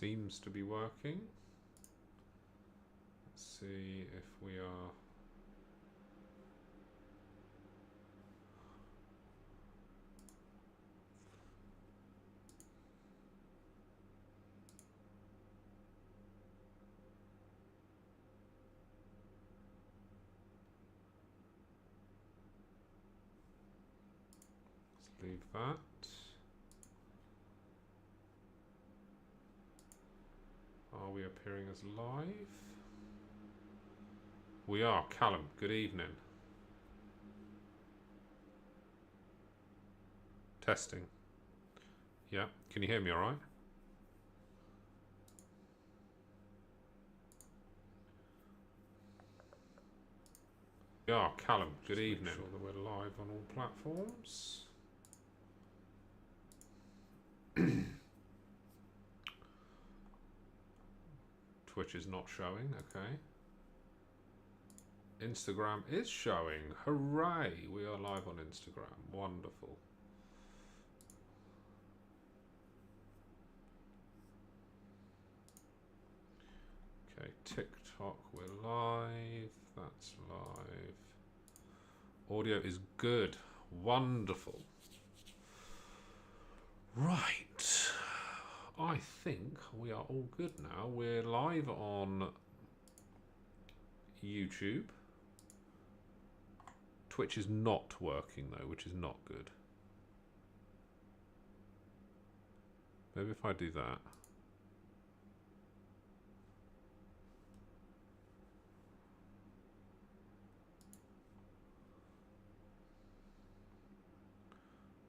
seems to be working. Let's see if we are. Let's leave that. Are we appearing as live? We are. Callum, good evening. Testing. Yeah, can you hear me all right? We are. Callum, good evening. Make sure that we're live on all platforms. Twitch is not showing, okay. Instagram is showing. Hooray! We are live on Instagram. Wonderful. Okay, TikTok, we're live. That's live. Audio is good. Wonderful. Right. I think we are all good now. We're live on YouTube. Twitch is not working though, which is not good. Maybe if I do that.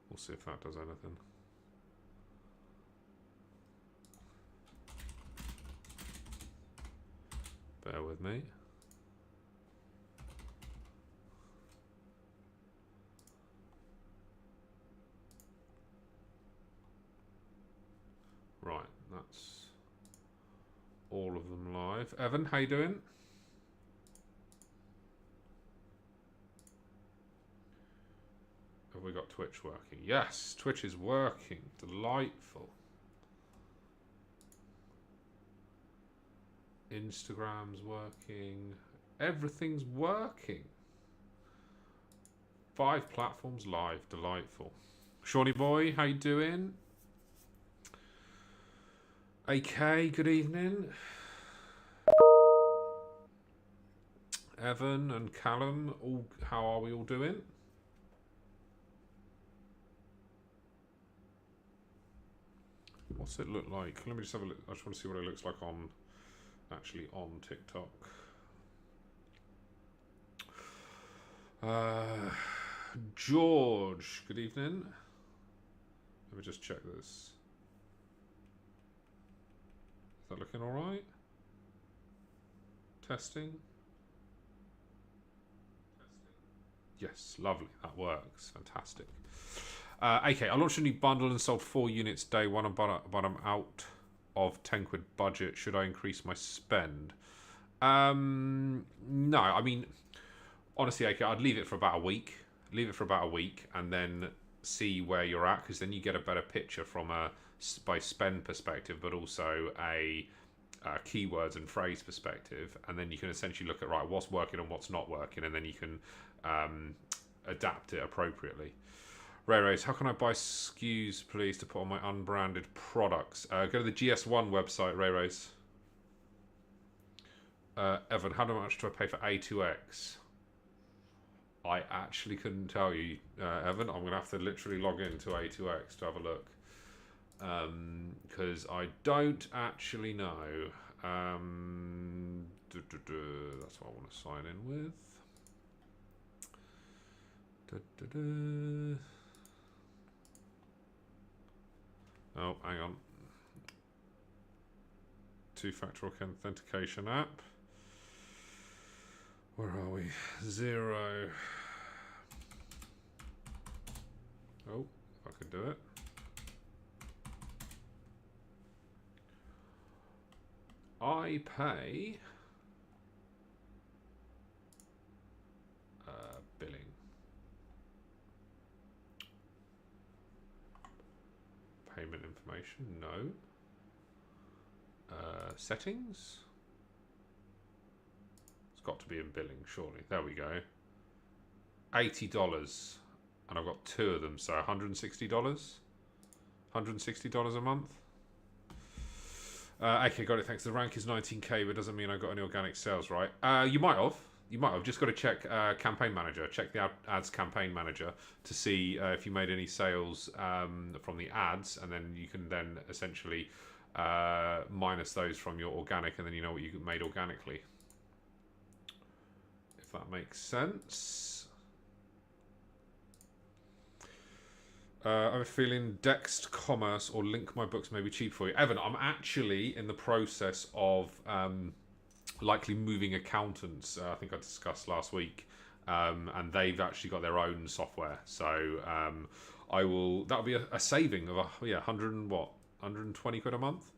We'll see if that does anything. Bear with me. Right, that's all of them live. Evan, how you doing? Have we got Twitch working? Yes, Twitch is working. Delightful. Instagram's working. Everything's working. 5 platforms live. Delightful. Shawnee boy, how you doing? AK, good evening. Evan and Callum, all how are we all doing? What's it look like? Let me just have a look. I just want to see what it looks like on actually on TikTok. George, good evening. Let me just check this. Is that looking all right? Testing. Yes, lovely. That works. Fantastic. Okay, I launched a new bundle and sold 4 units day one, but I'm out of 10 quid budget. Should I increase my spend? No, I mean, honestly, okay, I'd leave it for about a week. Leave it for about a week and then see where you're at, because then you get a better picture from a by spend perspective, but also a keywords and phrase perspective, and then you can essentially look at, right, what's working and what's not working, and then you can adapt it appropriately. Ray Rays, how can I buy SKUs, please, to put on my unbranded products? Go to the GS1 website, Ray Rays. Evan, how much do I pay for A2X? I actually couldn't tell you, Evan. I'm going to have to literally log into A2X to have a look. Because I don't actually know. That's what I want to sign in with. Oh, hang on. 2-factor authentication app. Where are we? 0. Oh, if I could do it. I pay billing. Payment information, no. Settings. It's got to be in billing, surely. There we go. $80, and I've got 2 of them, so $160. $160 a month. Okay, got it. Thanks. The rank is 19k, but doesn't mean I got any organic sales, right? You might have. You might have just got to check campaign manager. Check the ads campaign manager to see if you made any sales from the ads, and then you can then essentially minus those from your organic, and then you know what you made organically. If that makes sense. I'm feeling Dext Commerce or Link My Books may be cheap for you. Evan, I'm actually in the process of likely moving accountants. I think I discussed last week, and they've actually got their own software. So I will. That'll be a saving of 120 quid a month.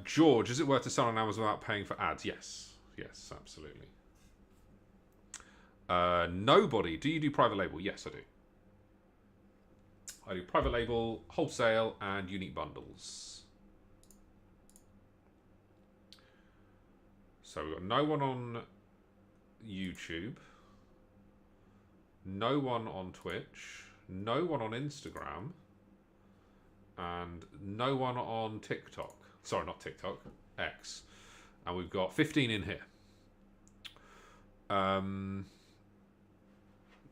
George, is it worth to sell on Amazon without paying for ads? Yes, absolutely. Nobody. Do you do private label? Yes, I do. I do private label, wholesale, and unique bundles. So we've got no one on YouTube, no one on Twitch, no one on Instagram, and no one on TikTok. Sorry, not TikTok, X. And we've got 15 in here.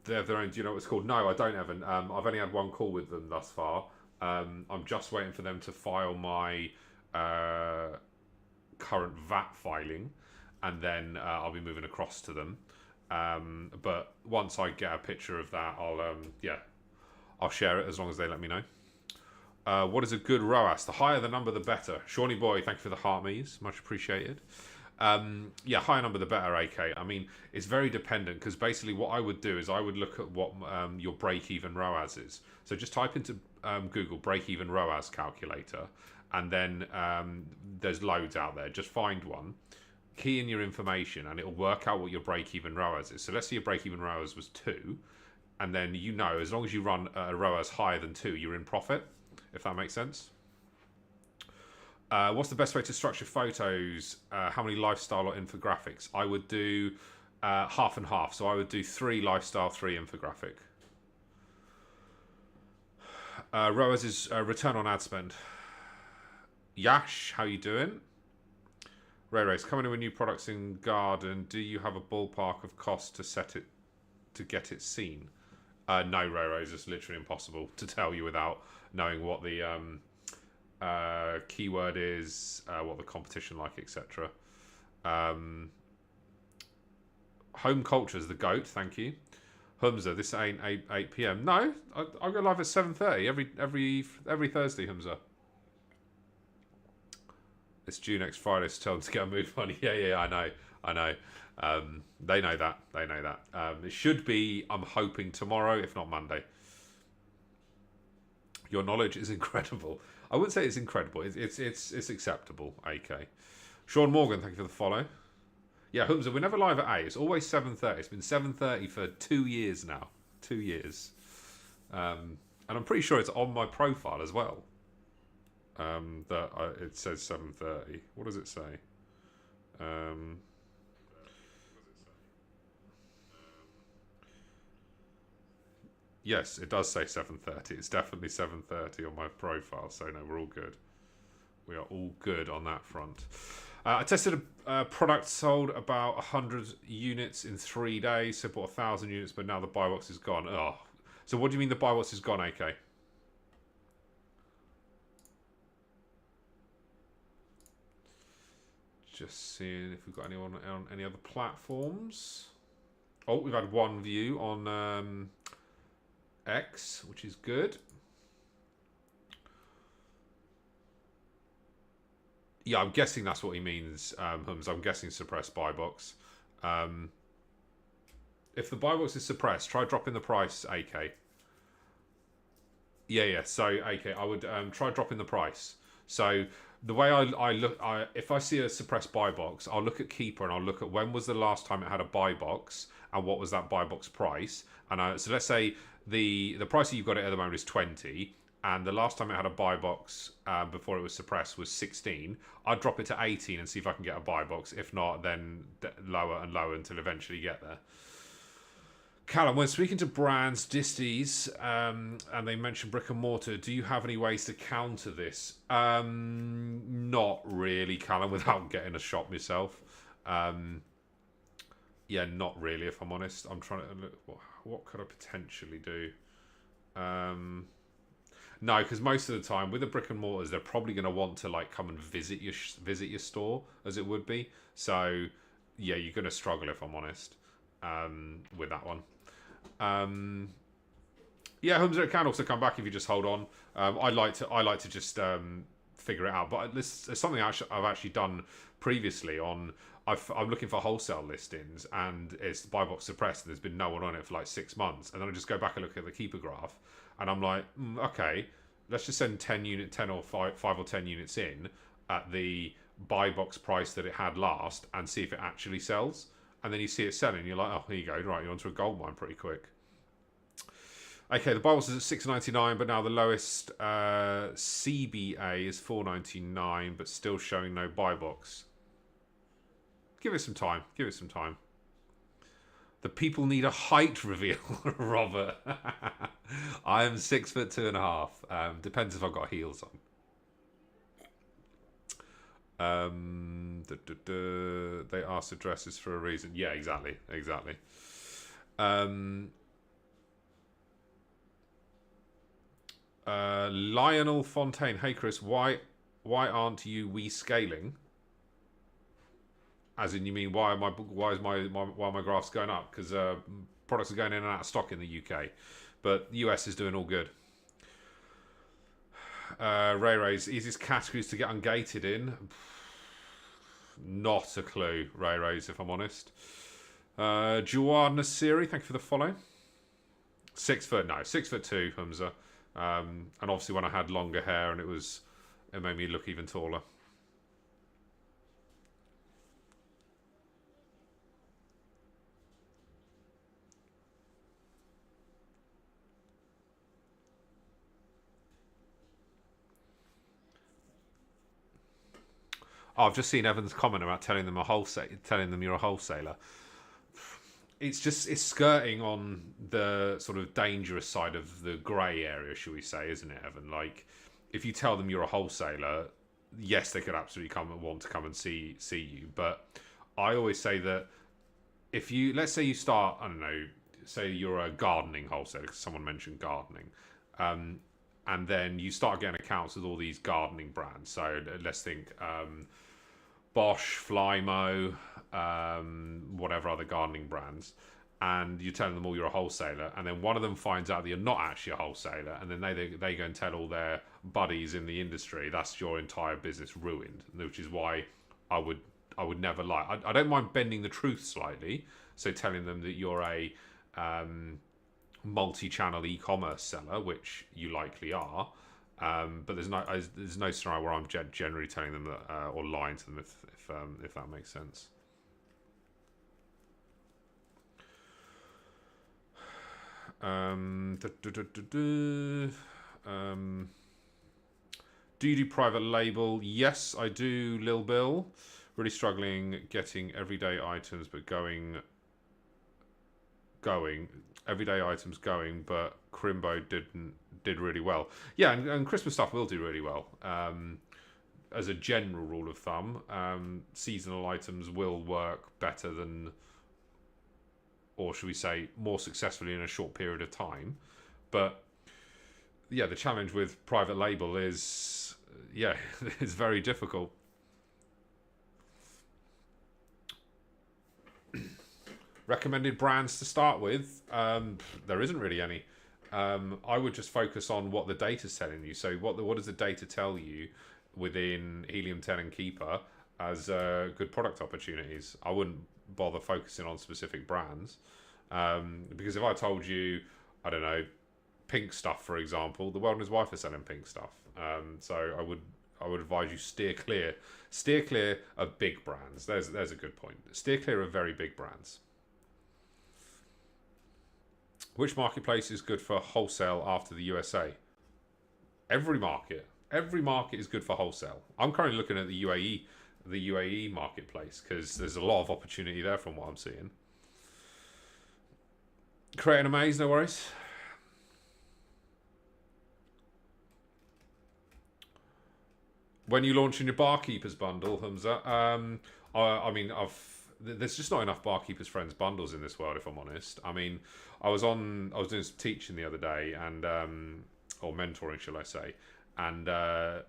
They have their own. Do you know what it's called? No, I don't, Evan. I've only had one call with them thus far. I'm just waiting for them to file my current VAT filing, and then I'll be moving across to them. But once I get a picture of that, I'll share it as long as they let me know. What is a good ROAS? The higher the number, the better. Shawnee boy, thank you for the heart me's. Much appreciated. Higher number the better, AK. I mean, it's very dependent, because basically what I would do is I would look at what your break-even ROAS is. So just type into Google break-even ROAS calculator, and then there's loads out there. Just find one, key in your information, and it'll work out what your break-even ROAS is. So let's say your break-even ROAS was 2, and then you know as long as you run a ROAS higher than 2, you're in profit, if that makes sense. What's the best way to structure photos? How many lifestyle or infographics? I would do half and half. So I would do 3 lifestyle, 3 infographic. ROAS is return on ad spend. Yash, how you doing? Ray Ray's coming in with new products in garden. Do you have a ballpark of cost to get it seen? No, Ray Ray's. It's literally impossible to tell you without knowing what the keyword is, what the competition like, etc. Home culture is the goat. Thank you, Humza. This ain't 8 p.m. No, I go live at 7:30 every Thursday. Humza. It's due next Friday, so tell them to get a move money. Yeah, I know. They know that. It should be, I'm hoping, tomorrow, if not Monday. Your knowledge is incredible. I wouldn't say it's incredible. It's acceptable. AK. Sean Morgan, thank you for the follow. Yeah, Humza, we're never live at 8. It's always 7:30. It's been 7:30 for 2 years now. 2 years. And I'm pretty sure it's on my profile as well. It says 7:30. What does it say? Yes, it does say 7:30. It's definitely 7:30 on my profile. So no, we're all good. We are all good on that front. I tested a product, sold about 100 units in 3 days. So bought 1,000 units, but now the buy box is gone. Oh, so what do you mean the buy box is gone, AK? Just seeing if we've got anyone on any other platforms. Oh, we've had one view on X, which is good. Yeah, I'm guessing that's what he means, Hums. I'm guessing suppressed buy box. If the buy box is suppressed, try dropping the price, AK. Yeah. So, AK, I would try dropping the price. So the way I look, if I see a suppressed buy box, I'll look at Keeper and I'll look at when was the last time it had a buy box and what was that buy box price. And so let's say the price that you've got it at the moment is 20, and the last time it had a buy box before it was suppressed was 16, I'd drop it to 18 and see if I can get a buy box. If not, then lower and lower until eventually get there. Callum, when speaking to brands, disties, and they mention brick and mortar, do you have any ways to counter this? Not really, Callum, without getting a shop myself. Yeah, not really, if I'm honest. I'm trying to look. What could I potentially do? No, because most of the time with the brick and mortars, they're probably going to want to like come and visit your store, as it would be. So yeah, you're going to struggle, if I'm honest, with that one. Yeah, Humza, it can also come back if you just hold on. I like to just figure it out. But this is something I've actually done previously. I'm looking for wholesale listings, and it's buy box suppressed, and there's been no one on it for like 6 months. And then I just go back and look at the keeper graph, and I'm like, okay, let's just send 10 or 5 or 10 units in at the buy box price that it had last, and see if it actually sells. And then you see it selling, you're like, oh, here you go, right, you're onto a gold mine pretty quick. Okay, the buy box is at $6.99, but now the lowest CBA is $4.99, but still showing no buy box. Give it some time. Give it some time. The people need a height reveal, Robert. I am 6'2.5". Depends if I've got heels on. They asked addresses for a reason. Yeah, exactly. Lionel Fontaine. Hey, Chris. Why aren't you scaling? As in, you mean why are my graphs going up? Because products are going in and out of stock in the UK, but US is doing all good. Ray's easiest categories to get ungated in. Not a clue, Ray's, if I'm honest. Jawad Nasiri, thank you for the follow. 6 foot, no, 6'2", Humza. And obviously when I had longer hair and it made me look even taller. Oh, I've just seen Evan's comment about telling them you're a wholesaler. It's skirting on the sort of dangerous side of the grey area, shall we say, isn't it, Evan? Like, if you tell them you're a wholesaler, yes, they could absolutely want to come and see you. But I always say that if let's say you start, I don't know, say you're a gardening wholesaler, because someone mentioned gardening, and then you start getting accounts with all these gardening brands. So let's think Bosch, Flymo, whatever other gardening brands, and you're telling them all you're a wholesaler, and then one of them finds out that you're not actually a wholesaler, and then they go and tell all their buddies in the industry. That's your entire business ruined, which is why I would never lie. I don't mind bending the truth slightly, so telling them that you're a multi-channel e-commerce seller, which you likely are, but there's no scenario where I'm generally telling them that or lying to them if that makes sense. Do you do private label? Yes, I do, Lil Bill. Really struggling getting everyday items, but going. Everyday items going, but Crimbo did really well. Yeah, and Christmas stuff will do really well. As a general rule of thumb, seasonal items will work better than, or should we say, more successfully in a short period of time. But yeah, the challenge with private label is, it's very difficult. Recommended brands to start with, there isn't really any. I would just focus on what the data's telling you. So what does the data tell you within Helium 10 and Keeper as good product opportunities? I wouldn't bother focusing on specific brands, because if I told you, I don't know, pink stuff, for example, the World and His Wife are selling pink stuff. So I would advise you steer clear of big brands. There's a good point. Steer clear of very big brands. Which marketplace is good for wholesale after the USA? Every market is good for wholesale. I'm currently looking at the UAE marketplace because there's a lot of opportunity there from what I'm seeing. Creating a maze, no worries. When you launching your barkeepers bundle, Hamza? I mean, there's just not enough barkeepers friends bundles in this world, if I'm honest. I mean, I was doing some teaching the other day, and or mentoring, shall I say, and I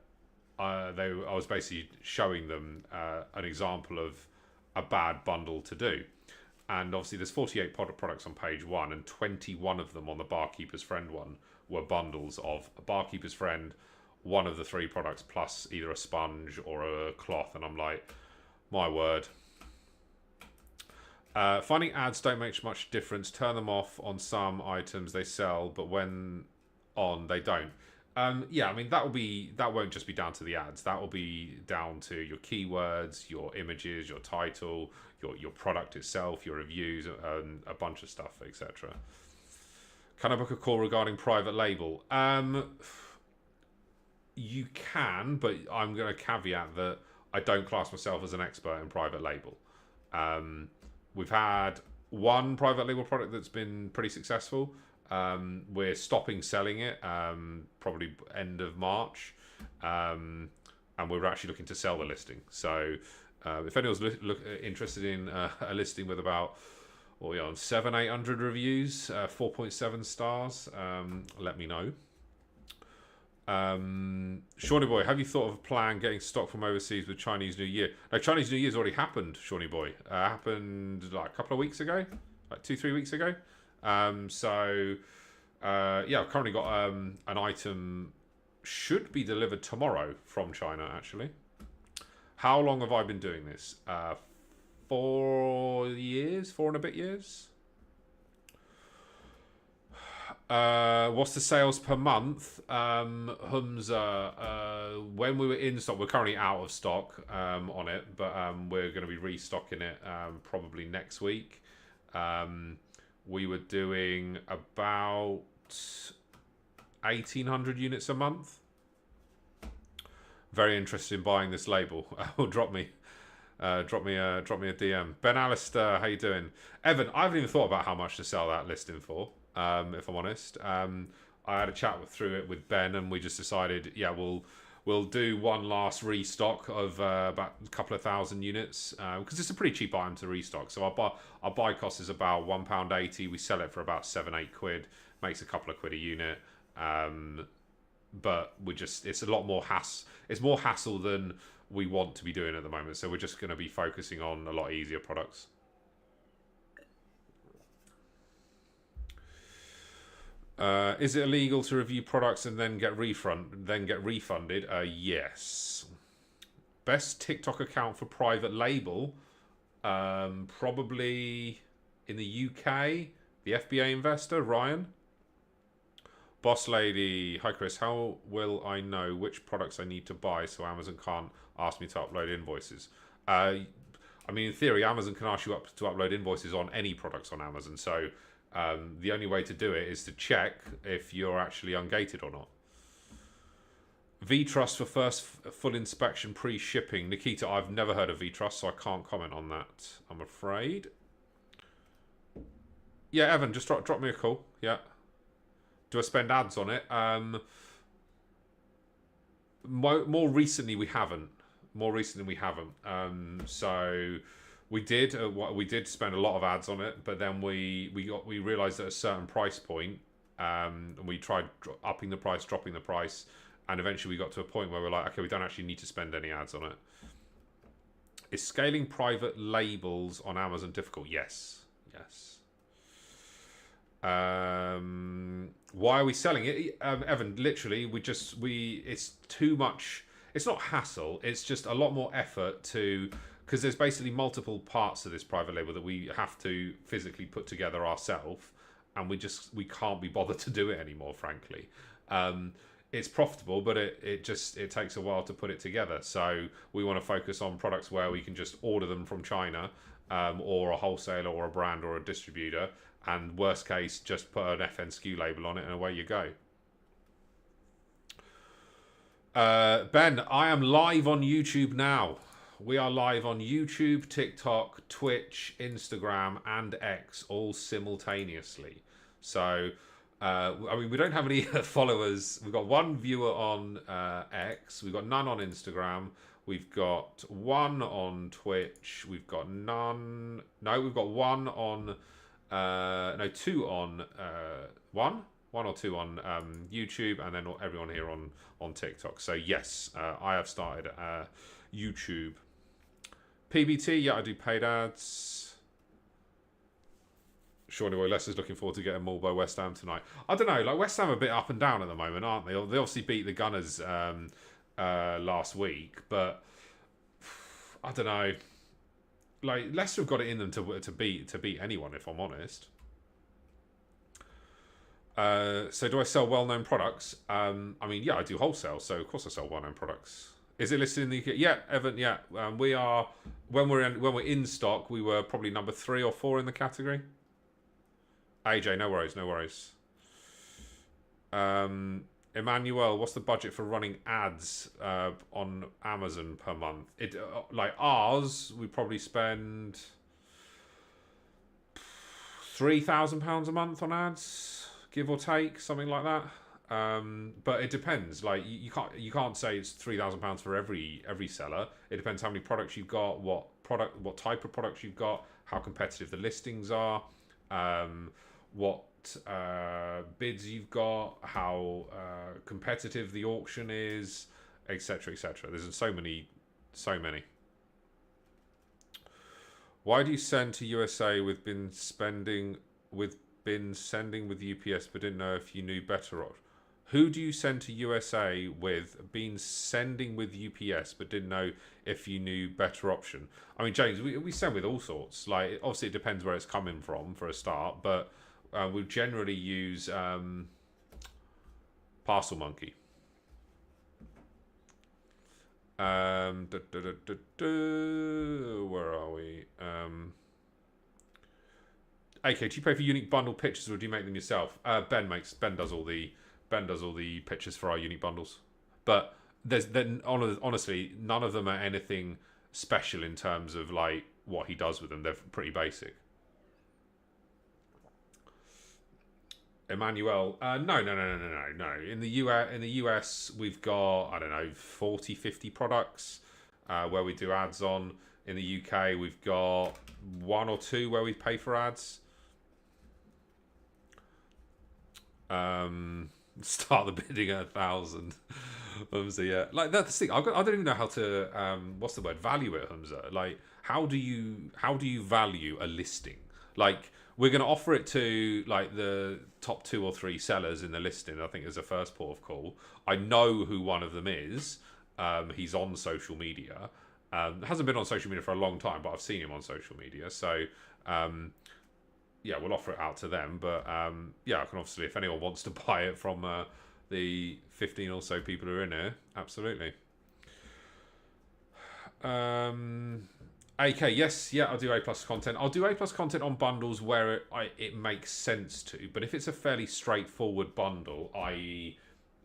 was basically showing them an example of a bad bundle to do. And obviously, there's 48 products on page one, and 21 of them on the barkeeper's friend one were bundles of a barkeeper's friend, one of the three products plus either a sponge or a cloth. And I'm like, my word. Finding ads don't make much difference. Turn them off on some items they sell, but when on they don't. Yeah, I mean that won't just be down to the ads. That will be down to your keywords, your images, your title, your product itself, your reviews, a bunch of stuff, etc. Can I book a call regarding private label? You can, but I'm going to caveat that I don't class myself as an expert in private label. We've had one private label product that's been pretty successful. We're stopping selling it probably end of March, and we're actually looking to sell the listing. So if anyone's interested in a listing with about 700-800 reviews, 4.7 stars, let me know. Shawnee Boy, have you thought of a plan getting stock from overseas with Chinese New Year? No, Chinese New Year's already happened, Shawnee Boy. Happened like a couple of weeks ago, like 2-3 weeks ago. So I've currently got an item should be delivered tomorrow from China, actually. How long have I been doing this? 4 years, 4 and a bit years. What's the sales per month? Humza, when we were in stock, we're currently out of stock on it, but we're going to be restocking it probably next week. We were doing about 1,800 units a month. Very interested in buying this label. drop me a DM. Ben Alistair, how you doing? Evan, I haven't even thought about how much to sell that listing for. If I'm honest, I had a chat through it with Ben, and we just decided, yeah, we'll do one last restock of about a couple of thousand units because it's a pretty cheap item to restock. So our buy cost is about £1.80. We sell it for about 7-8 quid. Makes a couple of quid a unit, but it's a lot more hassle. It's more hassle than we want to be doing at the moment. So we're just going to be focusing on a lot easier products. Is it illegal to review products and then get refunded? Yes. Best TikTok account for private label? Probably in the UK. The FBA investor, Ryan. Boss lady, hi Chris. How will I know which products I need to buy so Amazon can't ask me to upload invoices? I mean, in theory, Amazon can ask you to upload invoices on any products on Amazon. So the only way to do it is to check if you're actually ungated or not. V-Trust for first full inspection pre-shipping. Nikita, I've never heard of V-Trust, so I can't comment on that, I'm afraid. Yeah, Evan, just drop me a call. Yeah. Do I spend ads on it? More recently, we haven't. So we did spend a lot of ads on it, but then we realized at a certain price point, and we tried upping the price, dropping the price, and eventually we got to a point where we're like, okay, we don't actually need to spend any ads on it. Is scaling private labels on Amazon difficult? Yes. Why are we selling it, Evan? Literally, it's too much. It's not hassle. It's just a lot more effort because there's basically multiple parts to this private label that we have to physically put together ourselves, and we can't be bothered to do it anymore, frankly. It's profitable, but it takes a while to put it together. So we want to focus on products where we can just order them from China, or a wholesaler or a brand or a distributor, and worst case, just put an FN SKU label on it and away you go. Ben, I am live on YouTube now. We are live on YouTube, TikTok, Twitch, Instagram, and X all simultaneously. So, I mean, we don't have any followers. We've got one viewer on X. We've got none on Instagram. We've got one on Twitch. We've got none. No, we've got one on. No, two on one or two on YouTube, and then everyone here on TikTok. So yes, I have started YouTube. PBT, yeah, I do paid ads. Sure, anyway, Leicester's looking forward to getting mauled by West Ham tonight. I don't know, like West Ham are a bit up and down at the moment, aren't they? They obviously beat the Gunners last week, but I don't know. Like Leicester have got it in them to beat anyone, if I'm honest. So do I sell well-known products? I mean, yeah, I do wholesale, so of course I sell well-known products. Is it listed in the UK? Yeah, Evan. Yeah, we are. When we're in stock, we were probably number 3 or 4 in the category. AJ, no worries, no worries. Emmanuel, what's the budget for running ads on Amazon per month? It like ours, we probably spend £3,000 a month on ads, give or take, something like that. But it depends. Like you can't say it's £3,000 for every seller. It depends how many products you've got, what type of products you've got, how competitive the listings are, what bids you've got, how competitive the auction is, etc., etc. There's so many. Why do you send to USA with been sending with UPS, but didn't know if you knew better? Who do you send to USA with been sending with UPS, but didn't know if you knew better option? I mean, James, we send with all sorts. Like, obviously, it depends where it's coming from for a start, but we generally use Parcel Monkey. Where are we? AK, do you pay for unique bundle pictures or do you make them yourself? Ben does all the pictures for our unique bundles, but honestly none of them are anything special in terms of like what he does with them. They're pretty basic. Emmanuel, no. In the US, we've got, I don't know, 40, 50 products where we do ads on. In the UK, we've got 1 or 2 where we pay for ads. Start the bidding at 1,000. Humza, yeah, like that's the thing. I don't even know how to what's the word, value it, Humza. Like, how do you value a listing? Like, we're going to offer it to like the top 2 or 3 sellers in the listing, I think, as a first port of call. I know who one of them is. He's on social media. Hasn't been on social media for a long time, but I've seen him on social media. So yeah, we'll offer it out to them. But yeah, I can obviously, if anyone wants to buy it from the 15 or so people who are in here, absolutely. AK, yes, yeah, I'll do A+ content. I'll do A+ content on bundles where it makes sense to. But if it's a fairly straightforward bundle, i.e.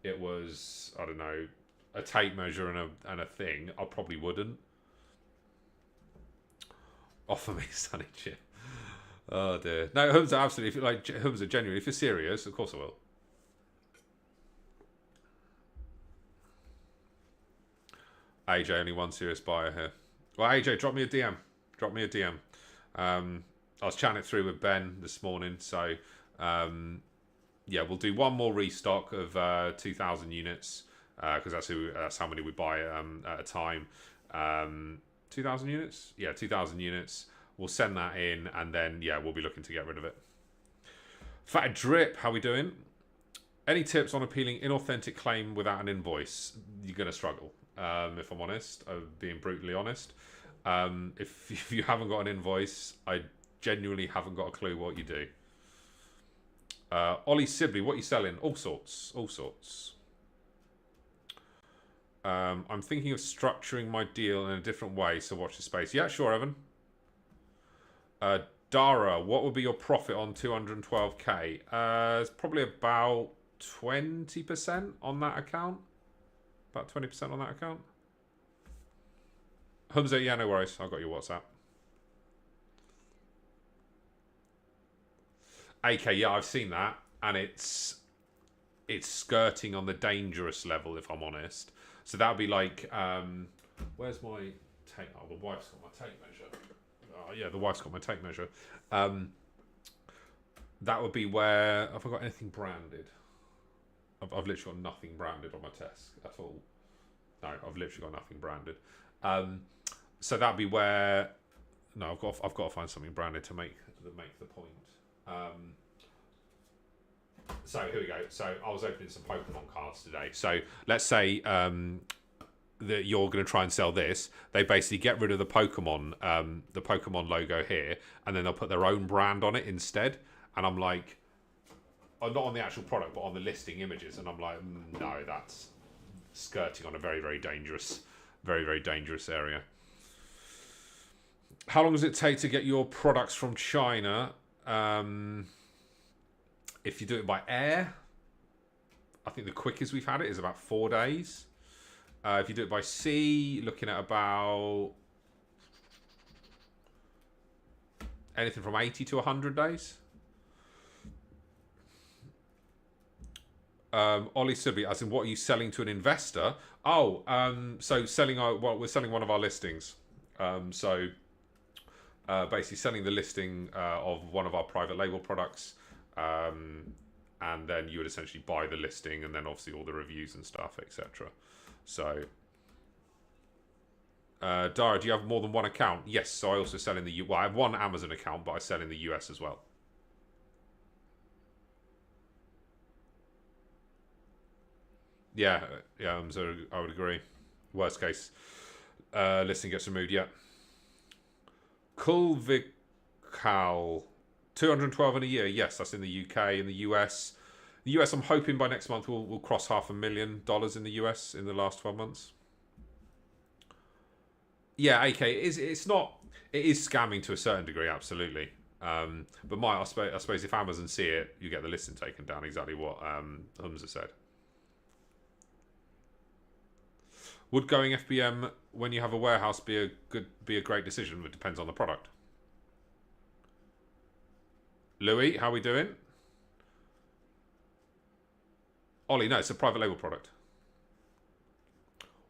it was, I don't know, a tape measure and a thing, I probably wouldn't. Offer me Sunny Chip. Oh dear. No, Humza, absolutely. If you like, Humza, genuinely, if you're serious, of course I will. AJ, only one serious buyer here. Well, AJ, drop me a DM. Drop me a DM. I was chatting it through with Ben this morning, so yeah, we'll do one more restock of 2,000 units because that's how many we buy at a time. 2,000 units? Yeah, 2,000 units. We'll send that in, and then yeah, we'll be looking to get rid of it. Fat Drip, how we doing? Any tips on appealing inauthentic claim without an invoice? You're gonna struggle. If I'm honest, being brutally honest. If you haven't got an invoice, I genuinely haven't got a clue what you do. Ollie Sibley, what are you selling? All sorts. I'm thinking of structuring my deal in a different way, so watch the space. Yeah, sure, Evan. Dara, what would be your profit on 212k? It's probably about 20% on that account. About 20% on that account. Humza, yeah, no worries. I've got your WhatsApp. AK, yeah, I've seen that, and it's skirting on the dangerous level, if I'm honest. So that would be like, where's my tape? Oh, the wife's got my tape measure. Oh, yeah, the wife's got my tape measure. That would be where, have I got anything branded? I've literally got nothing branded on my desk at all. No, I've literally got nothing branded. So that'd be where, no, I've got to find something branded to make the point. So here we go. So I was opening some Pokemon cards today. So let's say that you're going to try and sell this. They basically get rid of the Pokemon logo here, and then they'll put their own brand on it instead. And I'm like, not on the actual product, but on the listing images. And I'm like, no, that's skirting on a very, very dangerous area. How long does it take to get your products from China? If you do it by air, I think the quickest we've had it is about 4 days. If you do it by sea, looking at about anything from 80 to 100 days. Ollie Subi, as in, what are you selling to an investor? Oh, so selling we're selling one of our listings. Basically selling the listing of one of our private label products. And then you would essentially buy the listing, and then obviously all the reviews and stuff, etc. So, Dara, do you have more than one account? Yes. So I also sell in the I have one Amazon account, but I sell in the US as well. Yeah. So I would agree. Worst case, listing gets removed. Yeah. Kulvikal. 212 in a year. Yes, that's in the UK. In the US, I'm hoping by next month we'll cross $500,000 in the US in the last 12 months. Yeah, AK, it is scamming to a certain degree, absolutely. But I suppose if Amazon see it, you get the listing taken down. Exactly what Humza said. Would going FBM when you have a warehouse be a great decision? It depends on the product. Louis, how are we doing? Ollie, no, it's a private label product.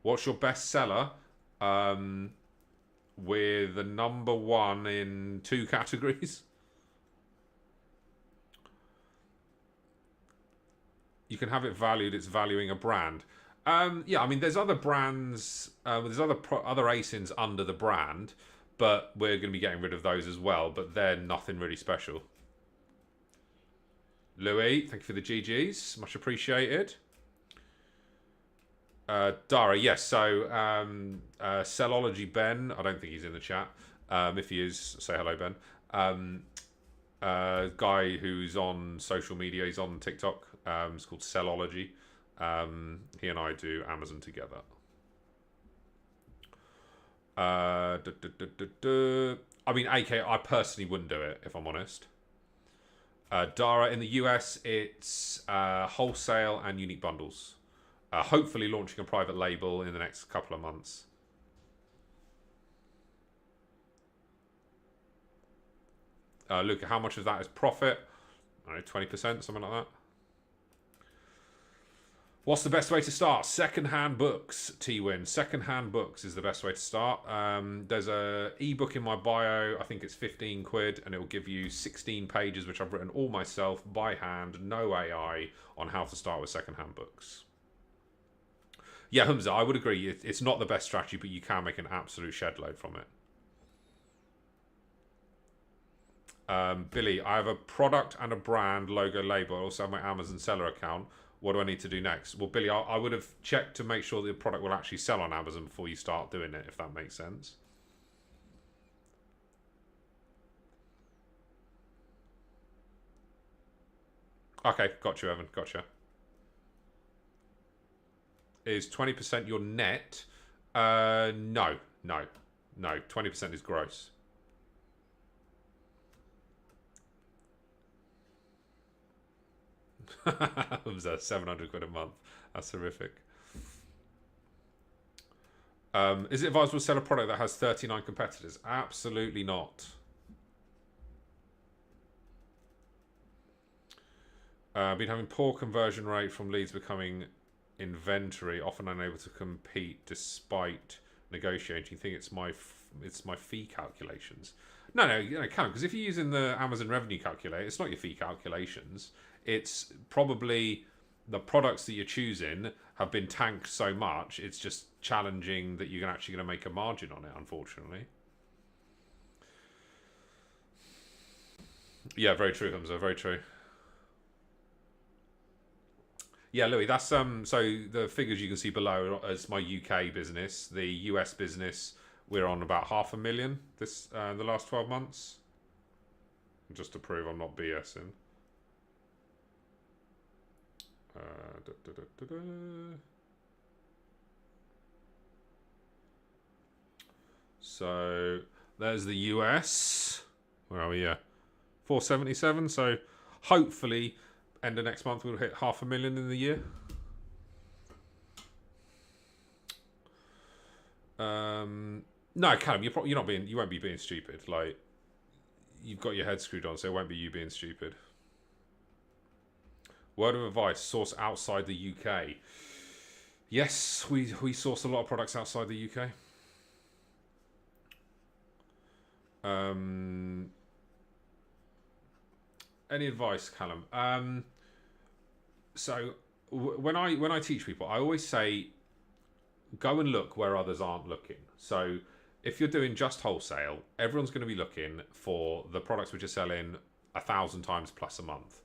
What's your best seller? With the number one in 2 categories. You can have it valued. It's valuing a brand. Yeah, I mean, there's other brands. There's other ASINs under the brand, but we're going to be getting rid of those as well. But they're nothing really special. Louis, thank you for the GGs. Much appreciated. Dara, yes. So, Cellology Ben, I don't think he's in the chat. If he is, say hello, Ben. Guy who's on social media, he's on TikTok. It's called Cellology. He and I do Amazon together. I mean, AK, I personally wouldn't do it, if I'm honest. Dara, in the US, it's wholesale and unique bundles. Hopefully launching a private label in the next couple of months. Luca, how much of that is profit? I don't know, 20%, something like that. What's the best way to start? Secondhand books, T-Win. Secondhand books is the best way to start. There's a ebook in my bio. I think it's 15 quid, and it will give you 16 pages, which I've written all myself by hand, no AI, on how to start with secondhand books. Yeah, Humza, I would agree. It's not the best strategy, but you can make an absolute shed load from it. Billy, I have a product and a brand logo label. I also have my Amazon seller account. What do I need to do next? Well, Billy, I would have checked to make sure the product will actually sell on Amazon before you start doing it, if that makes sense. Okay, got you, Evan. Gotcha. Is 20% your net? No. 20% is gross. It was 700 quid a month. That's horrific. Is it advisable to sell a product that has 39 competitors? Absolutely not. Been having poor conversion rate from leads becoming inventory, often unable to compete despite negotiating. Think it's my fee calculations. No, because if you're using the Amazon revenue calculator, it's not your fee calculations. It's probably the products that you're choosing have been tanked so much, it's just challenging that you're actually going to make a margin on it, unfortunately. Yeah, very true, Hamza, very true. Yeah, Louis, that's so the figures you can see below is my UK business. The US business, we're on about 500,000 this the last 12 months. Just to prove I'm not BSing. Da, da, da, da. So there's the US. Where are we? Yeah, 477. So hopefully, end of next month we'll hit 500,000 in the year. No, Callum, you're not being. You won't be being stupid. Like, you've got your head screwed on, so it won't be you being stupid. Word of advice: source outside the UK. Yes, we source a lot of products outside the UK. Any advice, Callum? So when I teach people, I always say, go and look where others aren't looking. So if you're doing just wholesale, everyone's going to be looking for the products which are selling 1,000 times plus a month.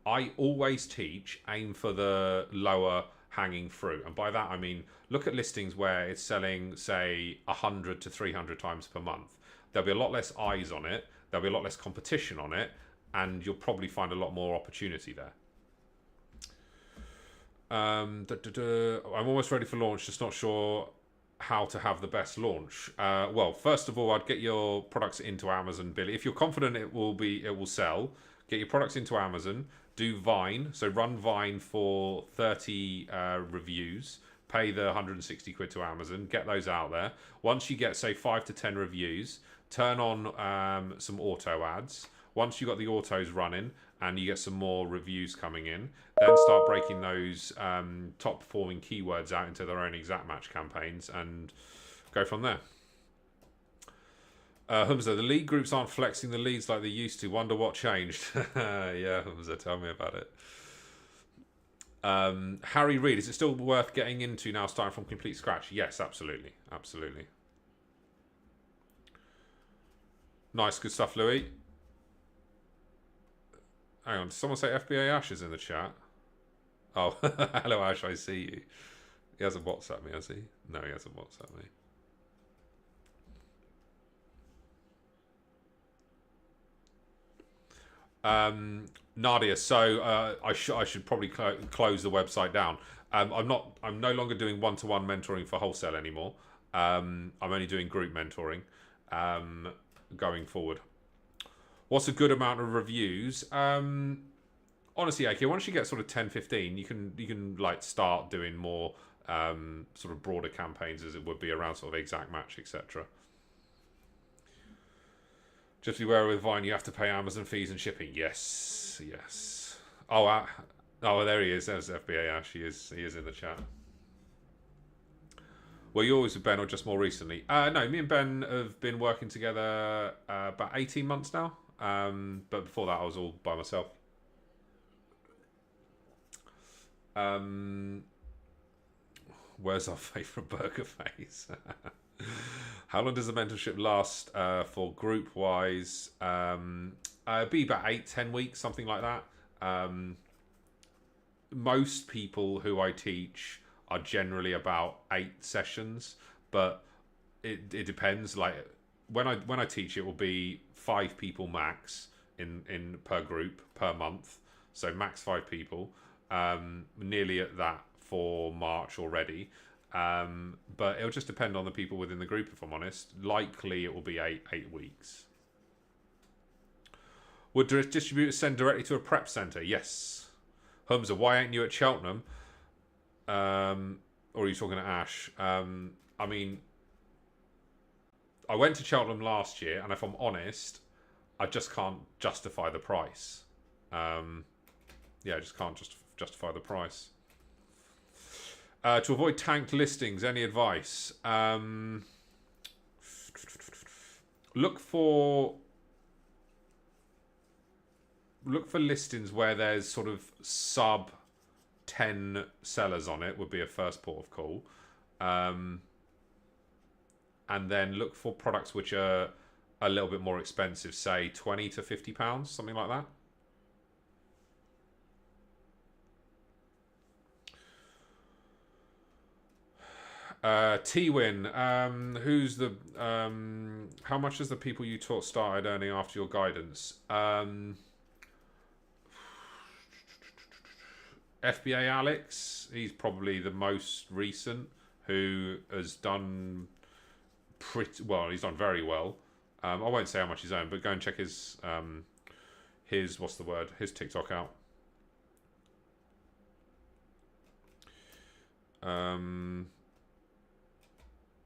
I always teach, aim for the lower hanging fruit. And by that, I mean, look at listings where it's selling, say, 100 to 300 times per month. There'll be a lot less eyes on it. There'll be a lot less competition on it. And you'll probably find a lot more opportunity there. I'm almost ready for launch, just not sure how to have the best launch. Well, first of all, I'd get your products into Amazon, Billy. If you're confident it will sell, get your products into Amazon. Do Vine, so run Vine for 30 reviews. Pay the 160 quid to Amazon. Get those out there. Once you get, say, 5 to 10 reviews, turn on some auto ads. Once you've got the autos running and you get some more reviews coming in, then start breaking those top performing keywords out into their own exact match campaigns and go from there. Humza, the lead groups aren't flexing the leads like they used to. Wonder what changed. Yeah, Humza, tell me about it. Harry Reid, is it still worth getting into now, starting from complete scratch? Yes, absolutely. Absolutely. Nice, good stuff, Louis. Hang on, did someone say FBA Ash is in the chat? Oh, hello Ash, I see you. He hasn't WhatsApped me, has he? No, he hasn't WhatsApped me. Nadia, so I should probably close the website down. I'm no longer doing one-to-one mentoring for wholesale anymore. I'm only doing group mentoring going forward. What's a good amount of reviews? Honestly, okay, once you get sort of 10, 15, you can like start doing more sort of broader campaigns, as it would be around sort of exact match, etc. Just beware with Vine, you have to pay Amazon fees and shipping. Yes, yes. Oh, there he is. There's FBA Ash. He is in the chat. Were you always with Ben or just more recently? No, me and Ben have been working together about 18 months now. But before that, I was all by myself. Where's our favourite burger face? How long does the mentorship last for group wise? Be about 8-10 weeks, something like that. Most people who I teach are generally about 8 sessions, but it depends. Like when I teach, it will be 5 people max in per group per month, so max 5 people. Nearly at that for March already. But it'll just depend on the people within the group, if I'm honest. Likely it will be 8 weeks. Would distributors send directly to a prep centre? Yes. Humza, why ain't you at Cheltenham? Or are you talking to Ash? I mean, I went to Cheltenham last year, and if I'm honest, I just can't justify the price. Yeah, I just can't justify the price. To avoid tanked listings, any advice? Look for listings where there's sort of sub 10 sellers on it would be a first port of call. And then look for products which are a little bit more expensive, say 20 to 50 pounds, something like that. T-Win, who's the how much has the people you taught started earning after your guidance? FBA Alex, he's probably the most recent, who has done pretty well. He's done very well. I won't say how much he's earned, but go and check his what's the word? His TikTok out.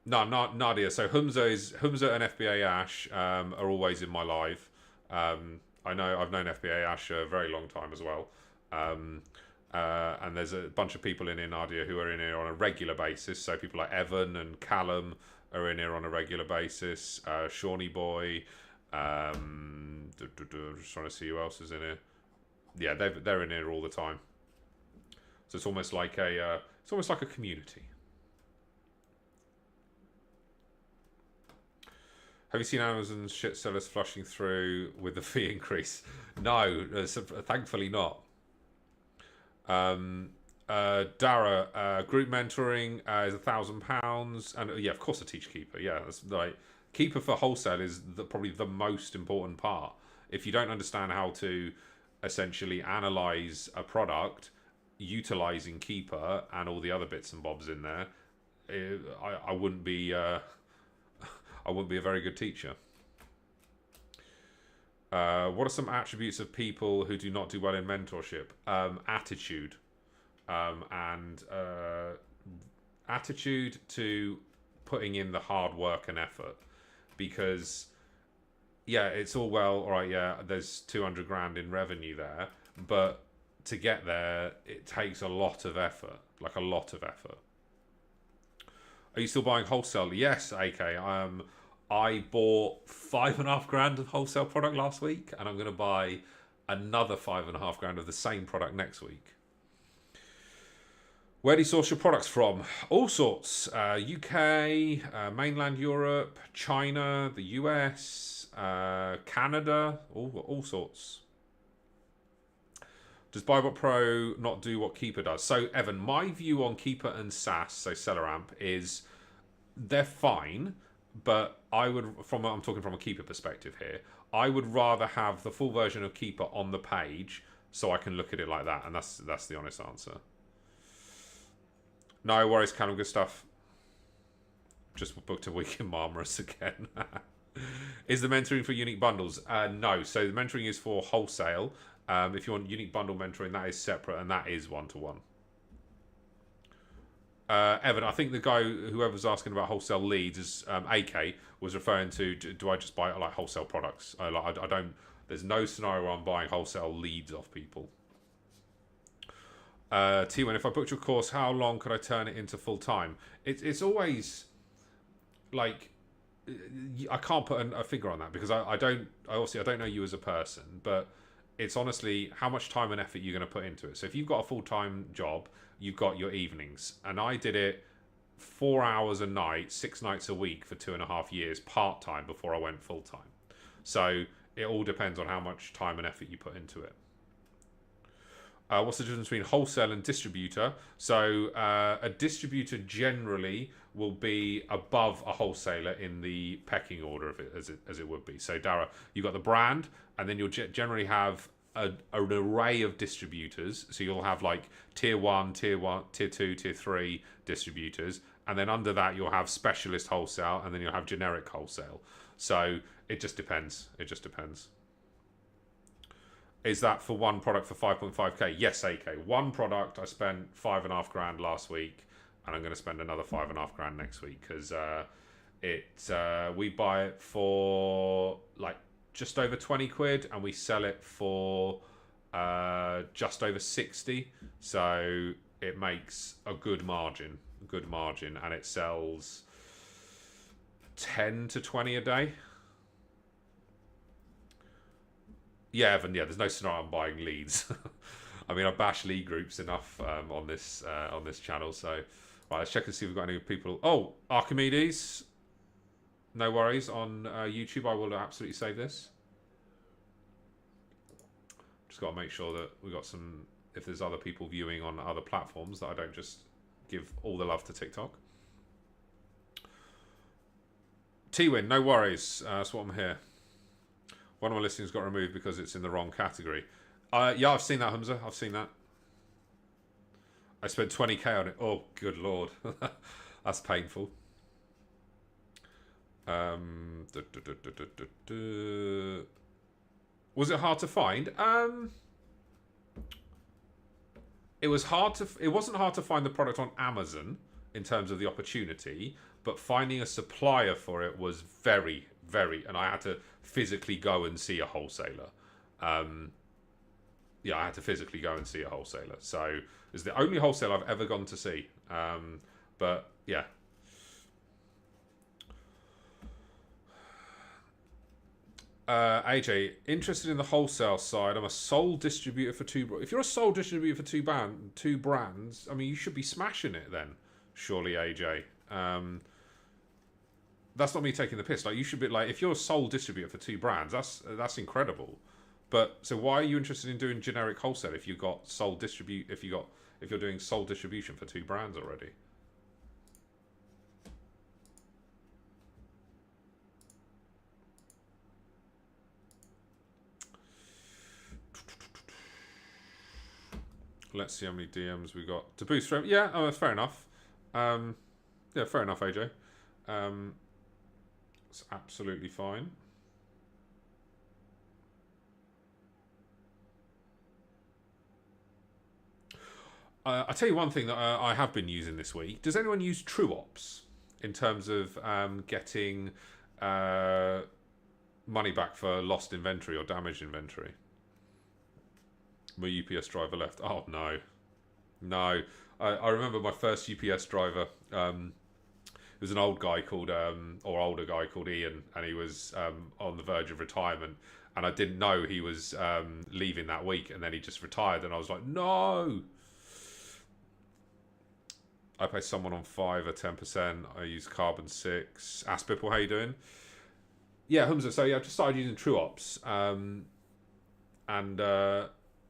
No, not Nadia. So Humza and FBA Ash are always in my live. I know I've known FBA Ash a very long time as well. And there's a bunch of people in here, Nadia, who are in here on a regular basis. So people like Evan and Callum are in here on a regular basis. Shawnee Boy. Just trying to see who else is in here. Yeah, they're in here all the time. So it's almost like a community. Have you seen Amazon shit sellers flushing through with the fee increase? No, thankfully not. Dara, group mentoring is £1,000, and yeah, of course I teach Keeper. Yeah, that's like Keeper for wholesale is probably the most important part. If you don't understand how to essentially analyze a product utilizing Keeper and all the other bits and bobs in there, I wouldn't be I wouldn't be a very good teacher. What are some attributes of people who do not do well in mentorship? Attitude. And attitude to putting in the hard work and effort. Because, yeah, it's all well, all right, yeah, there's 200 grand in revenue there. But to get there, it takes a lot of effort. Like a lot of effort. Are you still buying wholesale? Yes, AK. I bought 5.5 grand of wholesale product last week, and I'm going to buy another 5.5 grand of the same product next week. Where do you source your products from? All sorts. UK, mainland Europe, China, the US, Canada, all sorts. Does Buybot Pro not do what Keeper does? So, Evan, my view on Keeper and SAS, so SellerAmp, is they're fine, but I'm talking from a Keeper perspective here. I would rather have the full version of Keeper on the page so I can look at it like that, and that's the honest answer. No worries, Callum. Good stuff. Just booked a week in Marmaris again. Is the mentoring for unique bundles? No. So the mentoring is for wholesale. If you want unique bundle mentoring, that is separate, and that is one-to-one. Evan, I think the guy, whoever's asking about wholesale leads, is AK, was referring to, do I just buy like wholesale products? I don't. There's no scenario where I'm buying wholesale leads off people. T1, if I booked your course, how long could I turn it into full time? It's always like, I can't put a figure on that because I don't know you as a person, but it's honestly how much time and effort you're going to put into it. So if you've got a full-time job, you've got your evenings, and I did it 4 hours a night, 6 nights a week for 2.5 years part-time before I went full-time. So it all depends on how much time and effort you put into it. What's the difference between wholesale and distributor? So a distributor generally will be above a wholesaler in the pecking order of it, as it would be. So Dara, you've got the brand, and then you'll generally have an array of distributors. So you'll have like tier 1, tier 2, tier 3 distributors, and then under that you'll have specialist wholesale, and then you'll have generic wholesale. So it just depends. It just depends. Is that for one product for 5.5k? Yes, AK. One product, I spent 5.5 grand last week, and I'm going to spend another 5.5 grand next week because we buy it for like just over 20 quid, and we sell it for just over 60. So it makes a good margin, and it sells 10 to 20 a day. Yeah, Evan. Yeah, there's no scenario I'm buying leads. I mean, I bash lead groups enough on this channel. So, right, let's check and see if we've got any people. Oh, Archimedes. No worries on YouTube. I will absolutely save this. Just got to make sure that we got some. If there's other people viewing on other platforms, that I don't just give all the love to TikTok. T-Win, no worries. That's what I'm here. One of my listings got removed because it's in the wrong category. Yeah, I've seen that, Hamza. I've seen that. I spent 20k on it. Oh, good lord. That's painful. Was it hard to find? It was hard to. It wasn't hard to find the product on Amazon in terms of the opportunity, but finding a supplier for it was very, very. And I had to physically go and see a wholesaler. Yeah, I had to physically go and see a wholesaler. So it's the only wholesaler I've ever gone to see. But yeah. AJ, interested in the wholesale side. I'm a sole distributor for two. If you're a sole distributor for two brands, I mean, you should be smashing it then. Surely, AJ. That's not me taking the piss. Like, you should be like, if you're a sole distributor for two brands, that's incredible. But so why are you interested in doing generic wholesale if you've got sole distribute? If you're doing sole distribution for two brands already? Let's see how many DMs we got to boost from. Yeah, oh, that's fair enough. Yeah, fair enough, AJ. It's absolutely fine. I'll tell you one thing that I have been using this week. Does anyone use TrueOps in terms of getting money back for lost inventory or damaged inventory? My UPS driver left. Oh, no. No. I remember my first UPS driver. It was an old guy called, or older guy called Ian, and he was on the verge of retirement. And I didn't know he was leaving that week, and then he just retired. And I was like, no! I pay someone on 5 or 10%. I use Carbon 6. Aspipple, how you doing? Yeah, Humza. So yeah, I just started using TrueOps. And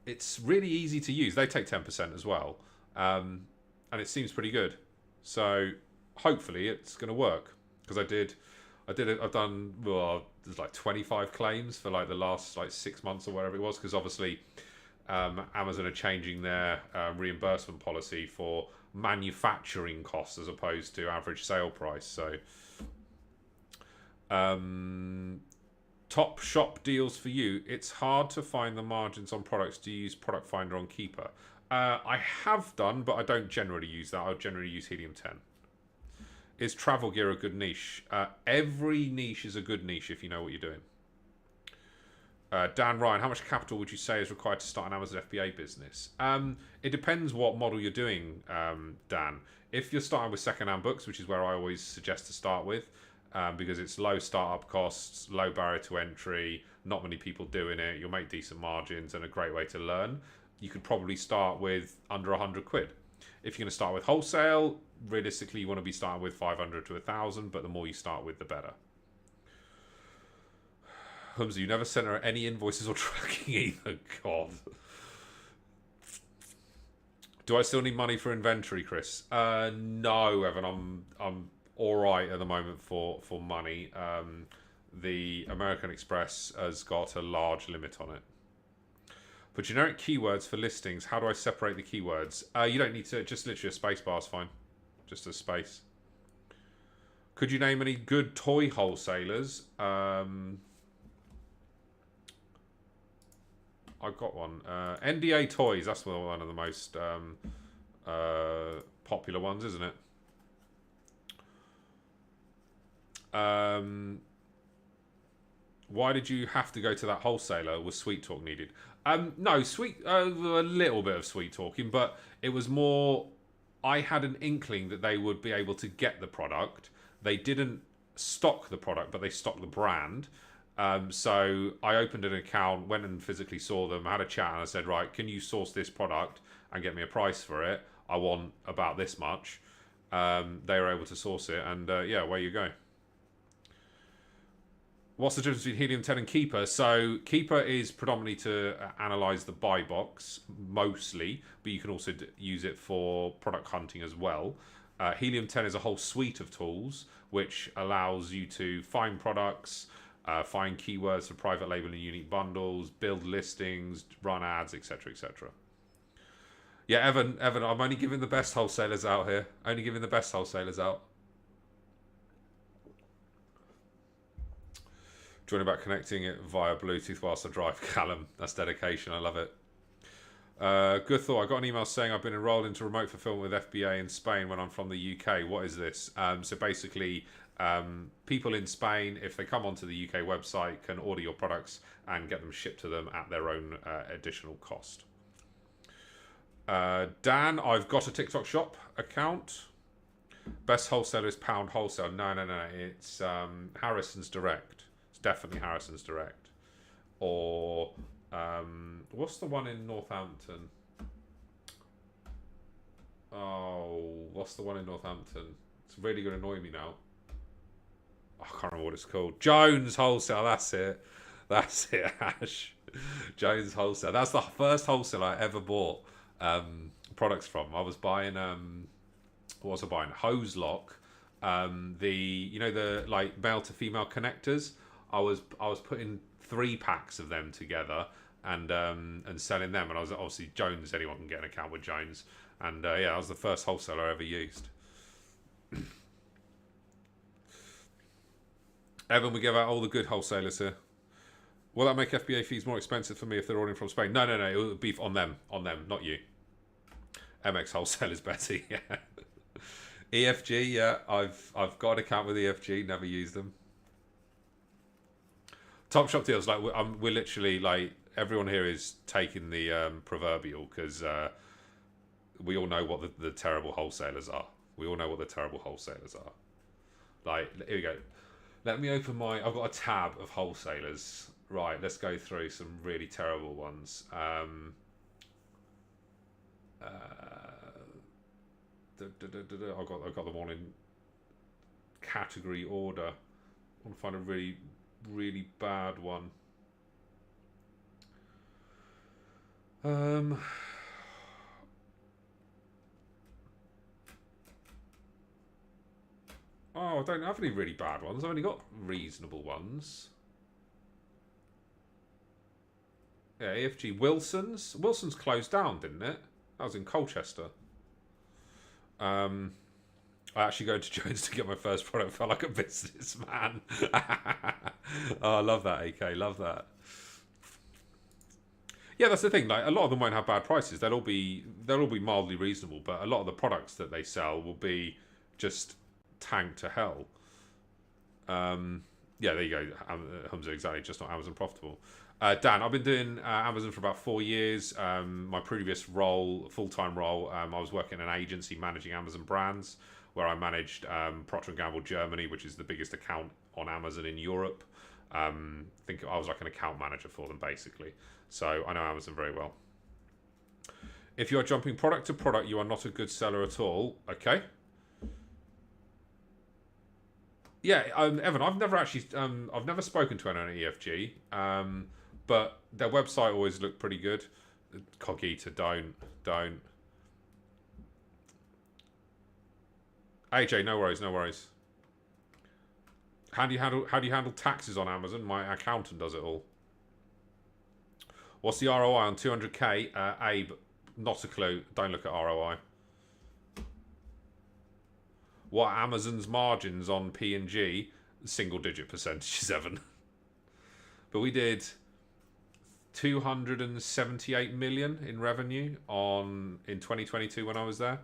it's really easy to use. They take 10% as well. And it seems pretty good. So hopefully it's going to work. Because I've done, well, there's like 25 claims for like the last like 6 months or whatever it was. Because obviously Amazon are changing their reimbursement policy for manufacturing costs as opposed to average sale price. So top shop deals for you. It's hard to find the margins on products. Do you use Product Finder on Keeper? I have done, but I don't generally use that. I generally use Helium 10. Is travel gear a good niche? Every niche is a good niche if you know what you're doing. Dan Ryan, how much capital would you say is required to start an Amazon FBA business? It depends what model you're doing, Dan. If you're starting with second-hand books, which is where I always suggest to start with, because it's low startup costs, low barrier to entry, not many people doing it, you'll make decent margins and a great way to learn, you could probably start with under 100 quid. If you're going to start with wholesale, realistically you want to be starting with 500 to 1,000, but the more you start with, the better. Humza, you never sent her any invoices or tracking either. God. Do I still need money for inventory, Chris? No, Evan. I'm all right at the moment for money. The American Express has got a large limit on it. For generic keywords for listings, how do I separate the keywords? You don't need to. Just literally a space bar is fine. Just a space. Could you name any good toy wholesalers? I've got one. NDA Toys, that's one of the most popular ones, isn't it? Why did you have to go to that wholesaler? Was sweet talk needed? No, a little bit of sweet talking, but it was more. I had an inkling that they would be able to get the product. They didn't stock the product, but they stocked the brand. So I opened an account, went and physically saw them, had a chat, and I said, right, can you source this product and get me a price for it? I want about this much. They were able to source it, and yeah, away you go. What's the difference between Helium-10 and Keeper? So Keeper is predominantly to analyze the buy box, mostly, but you can also use it for product hunting as well. Helium-10 is a whole suite of tools which allows you to find products, find keywords for private label and unique bundles, build listings, run ads, etc., etc. Yeah, Evan, I'm only giving the best wholesalers out here. Only giving the best wholesalers out. Joining about connecting it via Bluetooth whilst I drive. Callum, that's dedication. I love it. Good thought. I got an email saying I've been enrolled into remote fulfillment with FBA in Spain when I'm from the UK. What is this? So basically, people in Spain, if they come onto the UK website, can order your products and get them shipped to them at their own additional cost. Dan, I've got a TikTok shop account. Best wholesaler is Pound Wholesale. No. It's Harrison's Direct. It's definitely Harrison's Direct. Or what's the one in Northampton? Oh, what's the one in Northampton? It's really going to annoy me now. I can't remember what it's called. Jones Wholesale. That's it. That's it, Ash. Jones Wholesale. That's the first wholesaler I ever bought products from. I was buying what was I buying? Hose Lock. The like male to female connectors. I was putting 3 packs of them together and selling them. And I was obviously Jones. Anyone can get an account with Jones. And yeah, that was the first wholesaler I ever used. Evan, we give out all the good wholesalers here. Will that make FBA fees more expensive for me if they're ordering from Spain? No. It will be on them, not you. MX Wholesale is better, yeah. EFG, yeah, I've got an account with EFG, never used them. Top shop deals, like we're literally like everyone here is taking the proverbial because we all know what the terrible wholesalers are. We all know what the terrible wholesalers are. Like here we go. Let me open I've got a tab of wholesalers. Right, let's go through some really terrible ones. I've got them all in category order. I want to find a really, really bad one. Oh, I don't have any really bad ones. I've only got reasonable ones. Yeah, AFG Wilson's. Wilson's closed down, didn't it? That was in Colchester. I actually go to Jones to get my first product. Felt like a businessman. Oh, I love that, AK. Love that. Yeah, that's the thing. Like a lot of them won't have bad prices. They'll all be mildly reasonable, but a lot of the products that they sell will be just tanked to hell. Yeah, there you go. Humza, exactly. Just not Amazon profitable. Dan, I've been doing Amazon for about 4 years. My previous role, full-time role, I was working in an agency managing Amazon brands, where I managed Procter & Gamble Germany, which is the biggest account on Amazon in Europe. I think I was like an account manager for them, basically. So I know Amazon very well. If you're jumping product to product, you are not a good seller at all. Okay. Yeah, Evan, I've never actually, I've never spoken to anyone at EFG, but their website always looked pretty good. Cogita, don't. AJ, no worries. How do you handle taxes on Amazon? My accountant does it all. What's the ROI on 200k? Abe, not a clue. Don't look at ROI. What are Amazon's margins on P&G? Single-digit percentages, Evan. But we did 278 million in revenue in 2022 when I was there.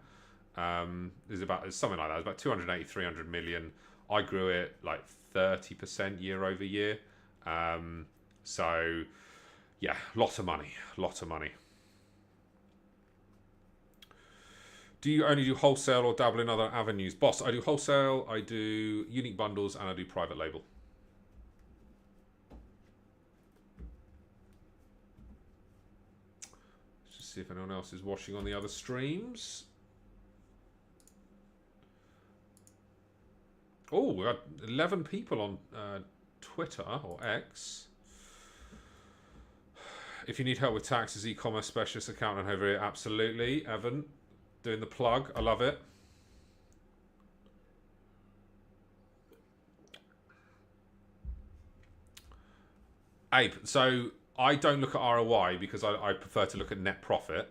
It's something like that. It's about 280, 300 million I grew it like 30% year over year. So yeah, lot of money, lot of money. Do you only do wholesale or dabble in other avenues? Boss, I do wholesale, I do unique bundles, and I do private label. Let's just see if anyone else is watching on the other streams. Oh, we got 11 people on Twitter or X. If you need help with taxes, e-commerce specialist, accountant over here, absolutely. Evan, doing the plug. I love it. Abe, so I don't look at ROI because I prefer to look at net profit.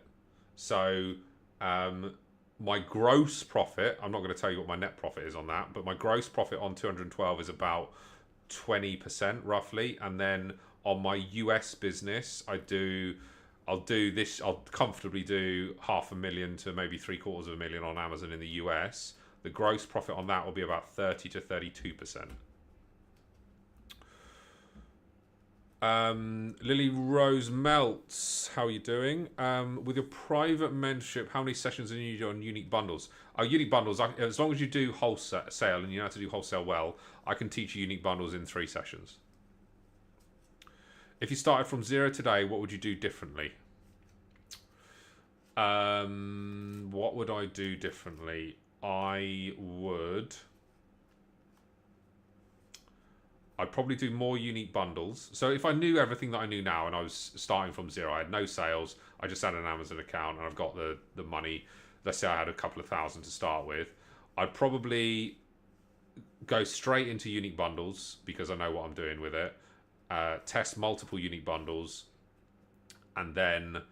So my gross profit, I'm not going to tell you what my net profit is on that, but my gross profit on 212 is about 20% roughly. And then on my US business, I'll comfortably do 500,000 to maybe 750,000 on Amazon in the US. The gross profit on that will be about 30 to 32%. Lily Rose Melts, how are you doing? With your private mentorship, how many sessions do you do on unique bundles? Unique bundles, as long as you do wholesale and you know how to do wholesale well, I can teach you unique bundles in 3 sessions. If you started from 0 today, what would you do differently? What would I do differently? I'd probably do more unique bundles. So if I knew everything that I knew now and I was starting from 0, I had no sales, I just had an Amazon account and I've got the money, let's say I had a couple of thousand to start with, I'd probably go straight into unique bundles because I know what I'm doing with it, test multiple unique bundles, and then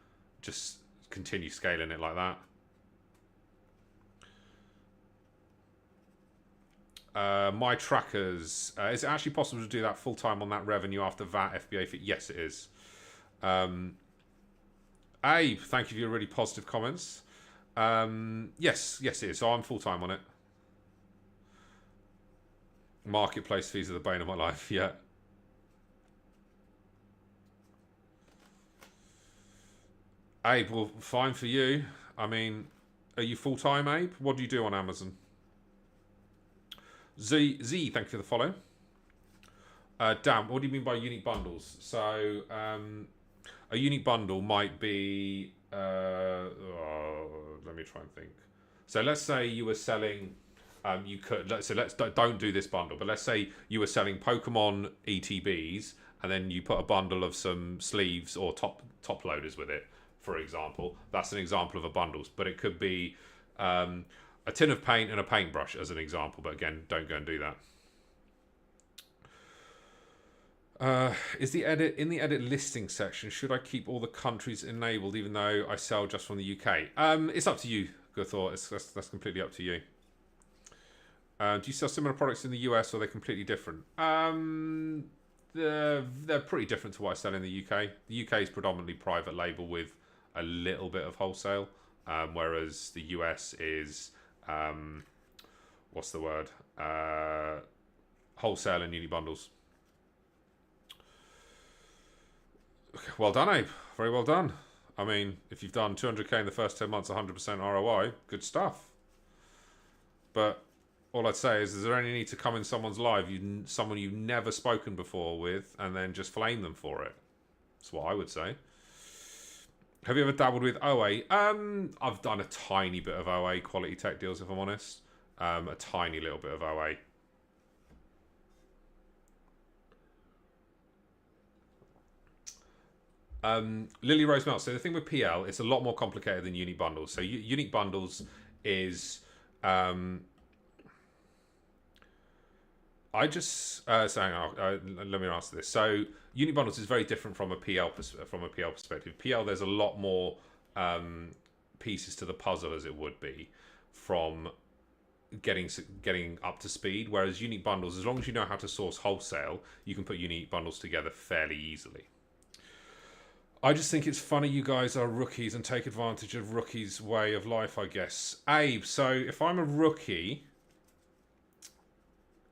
just continue scaling it like that. My trackers. Is it actually possible to do that full time on that revenue after VAT, FBA fee? Yes, it is. Abe, thank you for your really positive comments. Yes, it is. So I'm full time on it. Marketplace fees are the bane of my life. Yeah. Abe, well, fine for you. I mean, are you full time, Abe? What do you do on Amazon? Z, thank you for the follow. Dan, what do you mean by unique bundles? So, a unique bundle might be. Let me try and think. So, let's say you were selling. You could. Don't do this bundle, but let's say you were selling Pokemon ETBs, and then you put a bundle of some sleeves or top loaders with it, for example. That's an example of a bundles, but it could be. A tin of paint and a paintbrush as an example, but again, don't go and do that. Is the edit in the edit listing section? Should I keep all the countries enabled, even though I sell just from the UK? It's up to you. Good thought. That's completely up to you. Do you sell similar products in the US, or are they completely different? They're pretty different to what I sell in the UK. The UK is predominantly private label with a little bit of wholesale, whereas the US is. What's the word? Wholesale and uni bundles. Well done, Abe. Very well done. I mean, if you've done 200k in the first 10 months, 100% ROI, good stuff. But all I'd say is there any need to come in someone's live, someone you've never spoken before with, and then just flame them for it? That's what I would say. Have you ever dabbled with OA? I've done a tiny bit of OA, quality tech deals, if I'm honest. A tiny little bit of OA. Lily Rose Melt. So the thing with PL, it's a lot more complicated than unique bundles. So unique bundles is... let me answer this. So, unique bundles is very different from a PL perspective. PL, there's a lot more pieces to the puzzle, as it would be, from getting up to speed. Whereas unique bundles, as long as you know how to source wholesale, you can put unique bundles together fairly easily. I just think it's funny you guys are rookies and take advantage of rookies' way of life, I guess. Abe, so if I'm a rookie.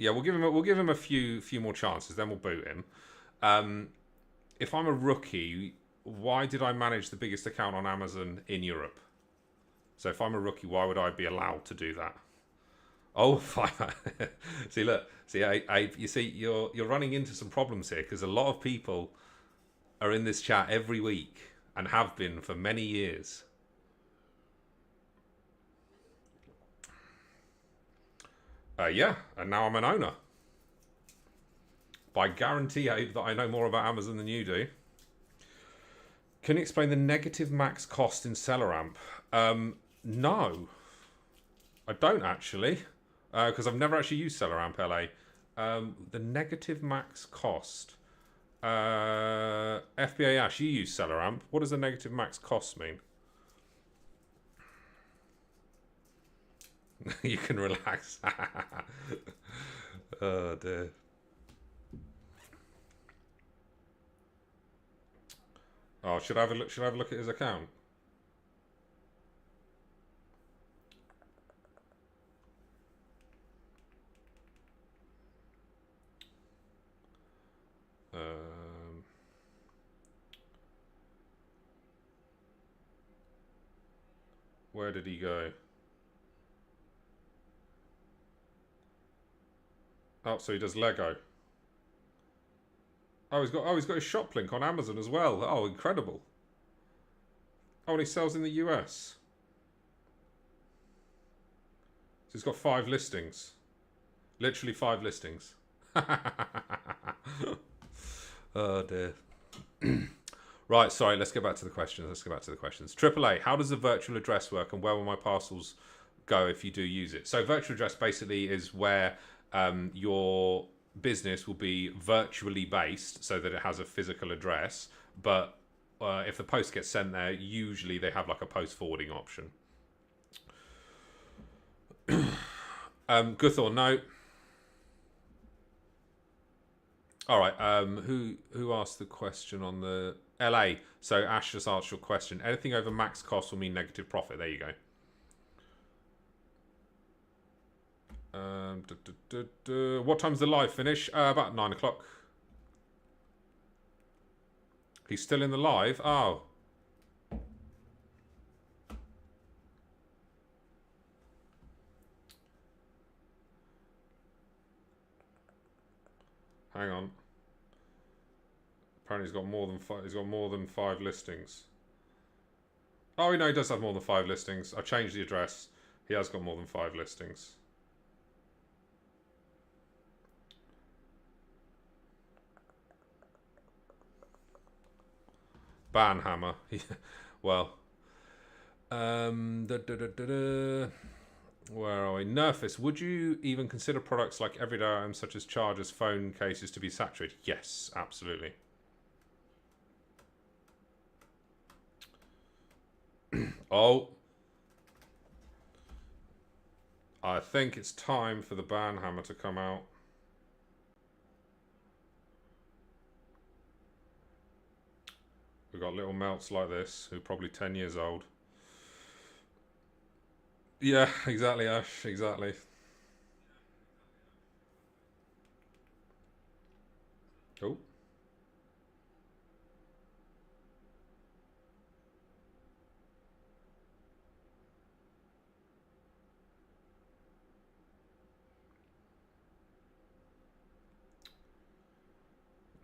Yeah, we'll give him a few more chances, then we'll boot him. If I'm a rookie, why did I manage the biggest account on Amazon in Europe? So if I'm a rookie, why would I be allowed to do that? Oh, fine. See, look, see, you see, you're running into some problems here because a lot of people are in this chat every week and have been for many years. Yeah, and now I'm an owner. But I guarantee, Abe, that I know more about Amazon than you do. Can you explain the negative max cost in SellerAmp? No, I don't actually, because I've never actually used SellerAmp LA. The negative max cost. FBA Ash, you use SellerAmp. What does the negative max cost mean? You can relax. Oh dear. Oh, should I have a look? Should I have a look at his account? Where did he go? Oh, so he does Lego. He's got his shop link on Amazon as well. Oh, incredible. Oh, and he sells in the US. So he's got 5 listings. Literally 5 listings. Oh dear. Right, sorry, let's get back to the questions. AAA, how does the virtual address work and where will my parcels go if you do use it? So virtual address basically is where your business will be virtually based so that it has a physical address, but if the post gets sent there, usually they have like a post forwarding option. Guthor, no. All right. Who asked the question on the LA? So Ash just asked your question. Anything over max cost will mean negative profit. There you go. What time's the live finish? About 9 o'clock. He's still in the live. Oh. Hang on. Apparently he's got more than 5. He's got more than 5 listings. Oh no, he does have more than 5 listings. I changed the address. He has got more than 5 listings. Banhammer. Well. Where are we? Nerfus, would you even consider products like everyday items such as chargers, phone cases to be saturated? Yes, absolutely. Oh. I think it's time for the Banhammer to come out. We've got little melts like this, who are probably 10 years old. Yeah, exactly, Ash, exactly. Oh.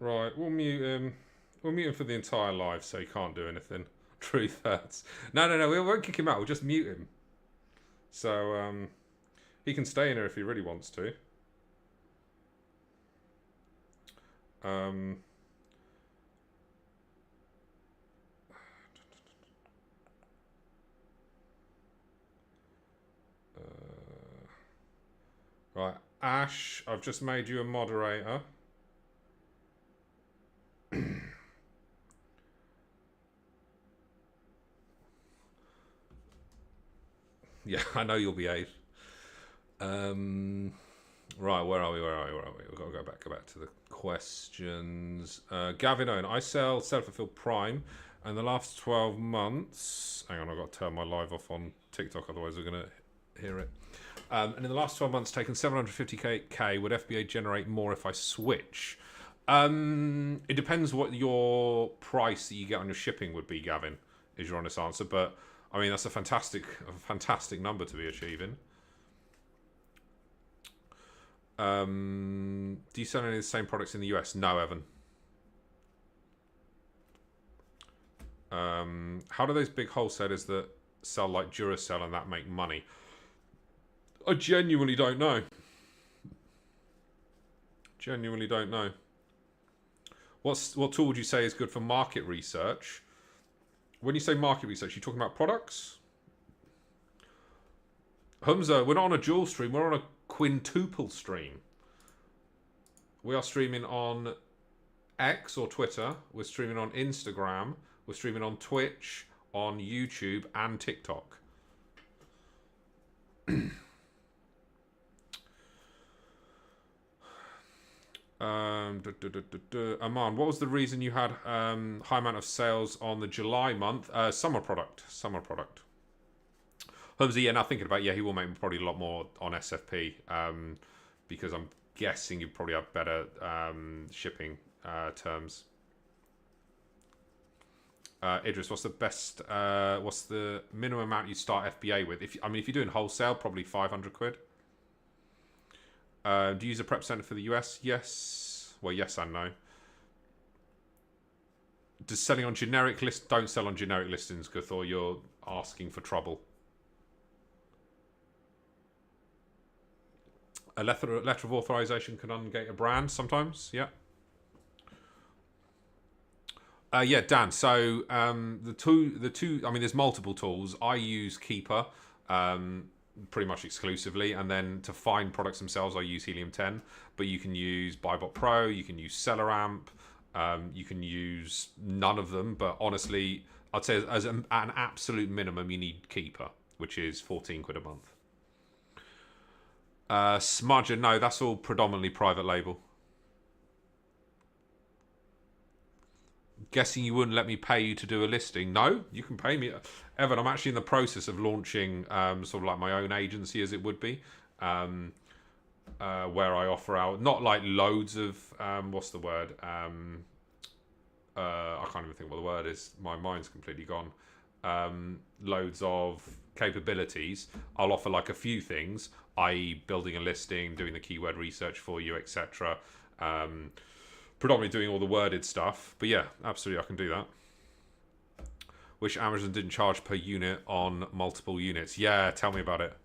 Right, we'll mute him. We'll mute him for the entire live so he can't do anything. Truth hurts. No, we won't kick him out. We'll just mute him. So, he can stay in here if he really wants to. Right, Ash, I've just made you a moderator. Yeah, I know you'll be 8. Right, where are we? We've got to go back to the questions. Gavin Owen, I sell self-fulfilled Prime, and the last 12 months... Hang on, I've got to turn my live off on TikTok, otherwise we're going to hear it. And in the last 12 months, taken 750k. Would FBA generate more if I switch? It depends what your price that you get on your shipping would be, Gavin, is your honest answer. But, I mean, that's a fantastic number to be achieving. Do you sell any of the same products in the US? No, Evan. How do those big wholesalers that sell like Duracell and that make money? I genuinely don't know. Genuinely don't know. What tool would you say is good for market research? When you say market research, you talking about products? Humza, we're not on a dual stream, we're on a quintuple stream. We are streaming on X or Twitter, we're streaming on Instagram, we're streaming on Twitch, on YouTube and TikTok. Aman, what was the reason you had high amount of sales on the July month? Summer product. Humza, yeah, now thinking about it, yeah, he will make probably a lot more on SFP because I'm guessing you probably have better shipping terms. Idris, what's the minimum amount you start FBA with? If you're doing wholesale, probably 500 quid. Do you use a prep center for the US? Yes. Well, yes and no. Does selling on generic list? Don't sell on generic listings, Guthor. You're asking for trouble. A letter of authorization can ungate a brand sometimes. Yeah. Yeah, Dan. So the two. I mean, there's multiple tools. I use Keeper. Pretty much exclusively, and then to find products themselves I use Helium 10, but you can use Buybot Pro, you can use SellerAmp, you can use none of them, but honestly I'd say as an absolute minimum you need Keeper, which is 14 quid a month. Smudger, no, that's all predominantly private label. Guessing you wouldn't let me pay you to do a listing. No, you can pay me. Evan, I'm actually in the process of launching sort of like my own agency, as it would be, where I offer out, not like loads of, what's the word? I can't even think what the word is. My mind's completely gone. Loads of capabilities. I'll offer like a few things, i.e. building a listing, doing the keyword research for you, etc. Predominantly doing all the worded stuff, but yeah, absolutely I can do that. Wish Amazon didn't charge per unit on multiple units. Yeah, tell me about it.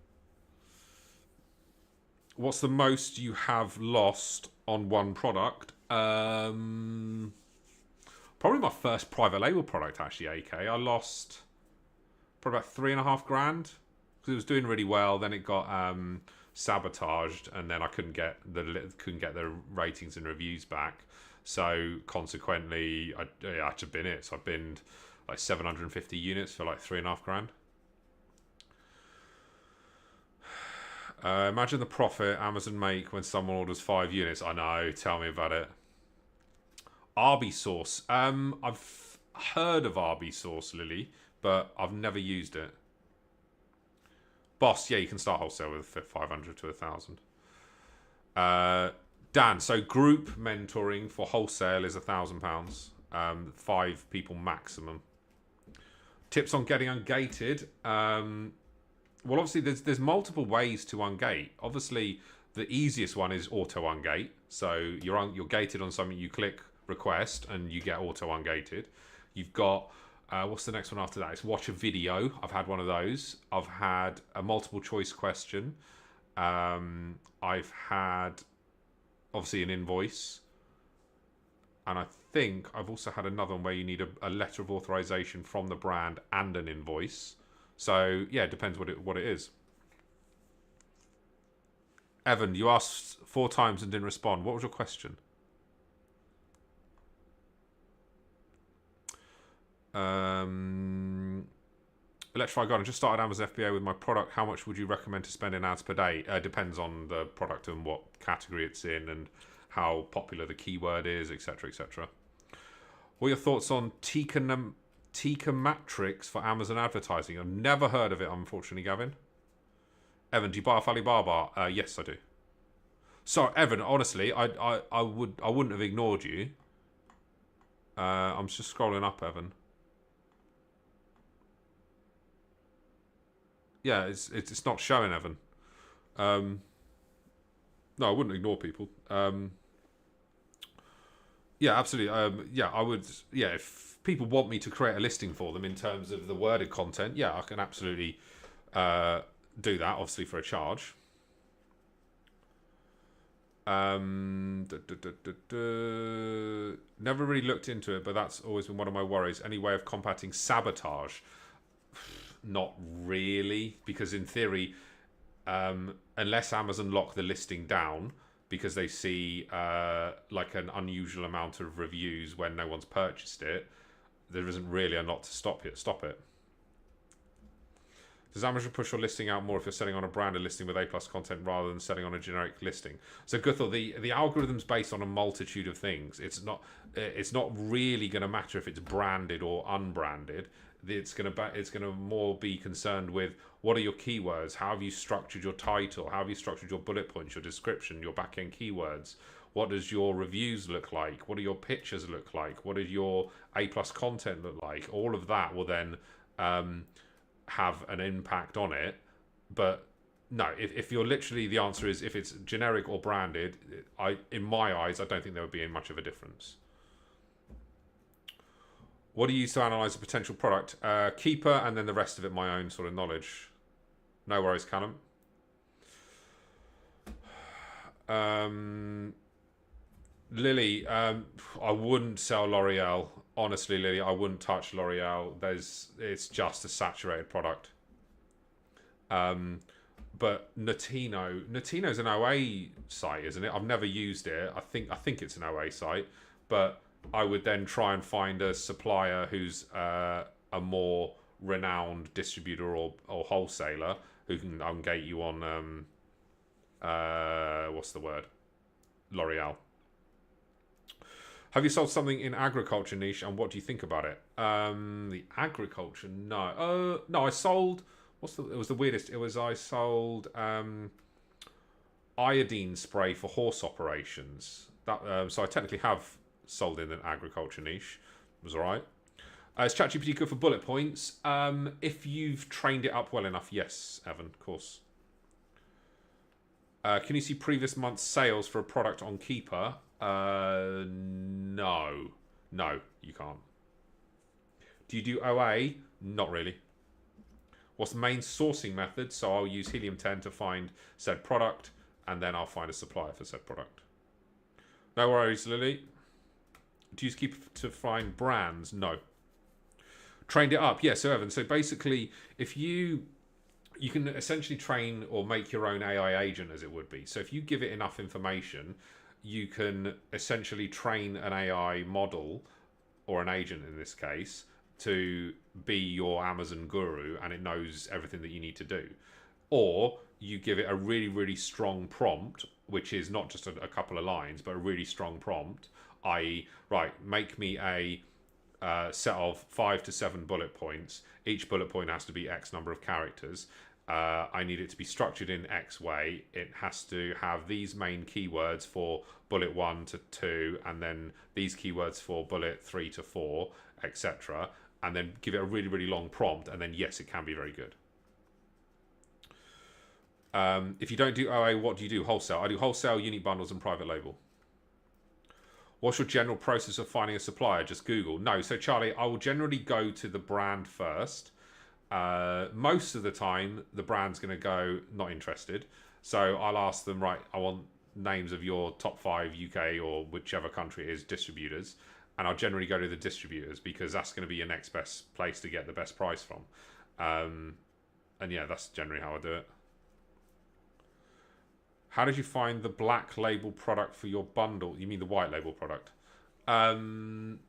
What's the most you have lost on one product? Probably my first private label product, actually, AK. I lost probably about $3.5 grand because it was doing really well. Then it got sabotaged, and then I couldn't get the ratings and reviews back. So consequently, I had to bin it. So I binned like 750 units for like $3.5 grand. Imagine the profit Amazon make when someone orders 5 units. I know. Tell me about it. RB Source. I've heard of RB Source, Lily, but I've never used it. Boss, yeah, you can start wholesale with 500 to 1,000. Dan, so group mentoring for wholesale is £1,000. 5 people maximum. Tips on getting ungated. Well, obviously, there's multiple ways to ungate. Obviously, the easiest one is auto ungate. So you're gated on something, you click request, and you get auto ungated. You've got what's the next one after that? It's watch a video. I've had one of those. I've had a multiple choice question. I've had obviously an invoice, and I think I've also had another one where you need a letter of authorization from the brand and an invoice. So yeah, it depends what it is. Evan, you asked 4 times and didn't respond. What was your question? Electrify Garden, just started Amazon FBA with my product. How much would you recommend to spend in ads per day? Depends on the product and what category it's in and how popular the keyword is, etc., etc. What are your thoughts on Tika Matrix for Amazon advertising? I've never heard of it, unfortunately, Gavin. Evan, do you buy off Alibaba? Yes, I do. Sorry, Evan. Honestly, I wouldn't have ignored you. I'm just scrolling up, Evan. Yeah, it's not showing, Evan. No, I wouldn't ignore people. Yeah, absolutely. Yeah, I would. Yeah, if people want me to create a listing for them in terms of the worded content, yeah, I can absolutely do that. Obviously, for a charge. Never really looked into it, but that's always been one of my worries. Any way of combating sabotage? Not really, because in theory, unless Amazon lock the listing down because they see like an unusual amount of reviews when no one's purchased it, there isn't really a lot to stop it. Does Amazon push your listing out more if you're selling on a branded listing with A+ content rather than selling on a generic listing? So Guthel, the algorithm's based on a multitude of things. It's not really going to matter if it's branded or unbranded. It's going to more be concerned with what are your keywords, how have you structured your title, how have you structured your bullet points, your description, your back-end keywords, what does your reviews look like, what do your pictures look like, what does your A+ content look like. All of that will then have an impact on it. But no, if you're literally, the answer is if it's generic or branded, in my eyes, I don't think there would be much of a difference. What do you use to analyze a potential product? Keeper, and then the rest of it my own sort of knowledge. No worries, Callum. Lily, I wouldn't sell L'Oreal. Honestly, Lily, I wouldn't touch L'Oreal. It's just a saturated product. But Notino's an OA site, isn't it? I've never used it. I think it's an OA site, but I would then try and find a supplier who's a more renowned distributor or wholesaler who can ungate you on what's the word? L'Oreal. Have you sold something in agriculture niche, and what do you think about it? The agriculture, no. No, I sold. It was the weirdest. I sold iodine spray for horse operations. So I technically have sold in an agriculture niche. It was all right. Is ChatGPT good for bullet points? If you've trained it up well enough, yes, Evan, of course. Can you see previous month's sales for a product on Keeper? No, you can't. Do you do OA? Not really. What's the main sourcing method? So I'll use Helium 10 to find said product, and then I'll find a supplier for said product. No worries, Lily. Do you use Keeper to find brands? No. Trained it up? Yeah, so Evan, so basically, if you can essentially train or make your own AI agent, as it would be. So if you give it enough information, you can essentially train an AI model, or an agent in this case, to be your Amazon guru, and it knows everything that you need to do. Or you give it a really, really strong prompt, which is not just a couple of lines, but a really strong prompt, i.e., right, make me a set of 5 to 7 bullet points. Each bullet point has to be X number of characters. I need it to be structured in X way. It has to have these main keywords for bullet 1 to 2, and then these keywords for bullet 3 to 4, etc. And then give it a really, really long prompt, and then yes, it can be very good. If you don't do OA, what do you do? Wholesale. I do wholesale, unique bundles, and private label. What's your general process of finding a supplier? Just Google. No. So Charlie, I will generally go to the brand first. Most of the time, the brand's going to go not interested. So I'll ask them, right, I want names of your top 5 UK or whichever country it is distributors. And I'll generally go to the distributors because that's going to be your next best place to get the best price from. And yeah, that's generally how I do it. How did you find the black label product for your bundle? You mean the white label product? Alibaba.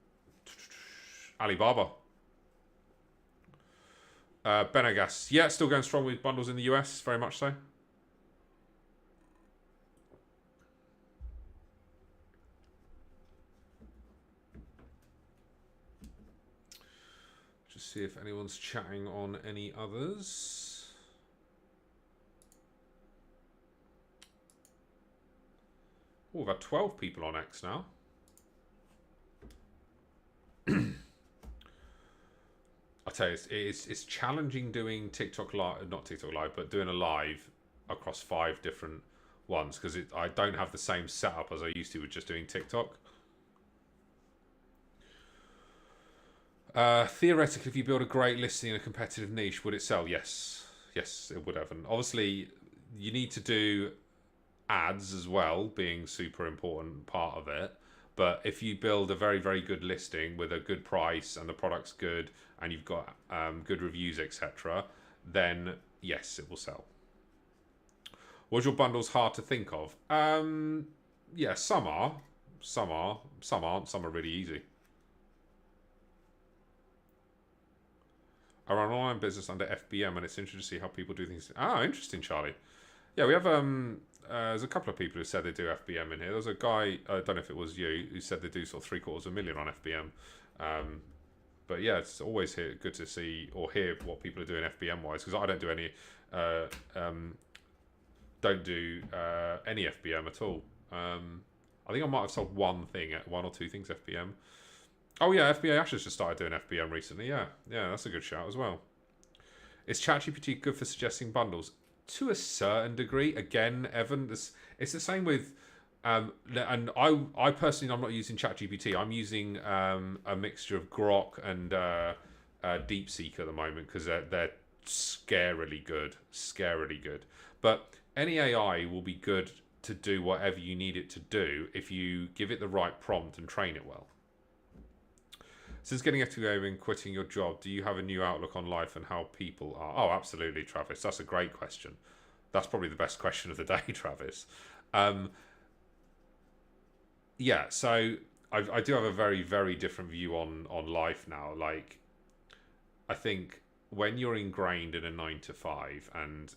Benegas. Yeah, still going strong with bundles in the US, very much so. Just see if anyone's chatting on any others. Oh, we've had 12 people on X now. I tell you, it's challenging doing TikTok live, not TikTok live, but doing a live across 5 different ones because I don't have the same setup as I used to with just doing TikTok. Theoretically, if you build a great listing in a competitive niche, would it sell? Yes, it would have. And obviously, you need to do ads as well, being super important part of it. But if you build a very, very good listing with a good price and the product's good and you've got good reviews, etc., then yes, it will sell. Was your bundles hard to think of? Yeah, some are. Some aren't. Some are really easy. I run an online business under FBM and it's interesting to see how people do things. Ah, interesting, Charlie. Yeah, we have there's a couple of people who said they do FBM in here. There's a guy, I don't know if it was you, who said they do sort of $750,000 on FBM. But yeah, it's always good to see or hear what people are doing FBM wise because I don't do any any FBM at all. I think I might have sold one or two things FBM. Oh yeah, FBA Ashes just started doing FBM recently. Yeah, that's a good shout as well. Is ChatGPT good for suggesting bundles? To a certain degree. Again, Evan, it's the same with and I personally, I'm not using ChatGPT. I'm using a mixture of Grok and DeepSeek at the moment because they're scarily good. But any AI will be good to do whatever you need it to do if you give it the right prompt and train it well. Since getting FBA and quitting your job, do you have a new outlook on life and how people are? Oh, absolutely, Travis. That's a great question. That's probably the best question of the day, Travis. Yeah, so I do have a very, very different view on life now. Like, I think when you're ingrained in a 9 to 5, and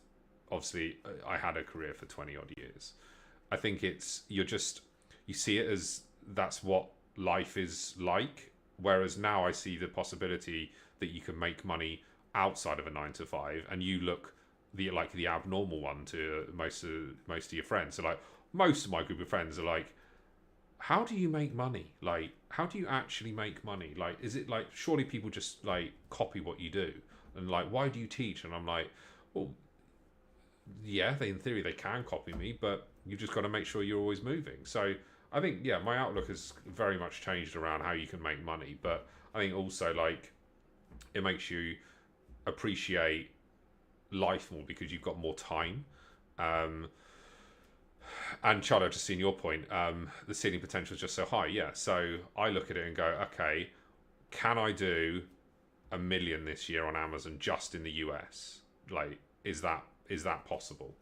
obviously I had a career for 20 odd years, I think you see it as that's what life is like. Whereas now I see the possibility that you can make money outside of a 9 to 5, and you look the abnormal one to most of your friends. So like most of my group of friends are like, how do you make money? Like, how do you actually make money? Like, is it like surely people just like copy what you do? And like, why do you teach? And I'm like, well, yeah, in theory they can copy me, but you've just got to make sure you're always moving. So I think, yeah, my outlook has very much changed around how you can make money. But I think also, like, it makes you appreciate life more because you've got more time. And Charlie, just seeing your point, the ceiling potential is just so high. Yeah, so I look at it and go, okay, can I do 1 million this year on Amazon just in the US? Like, is that possible?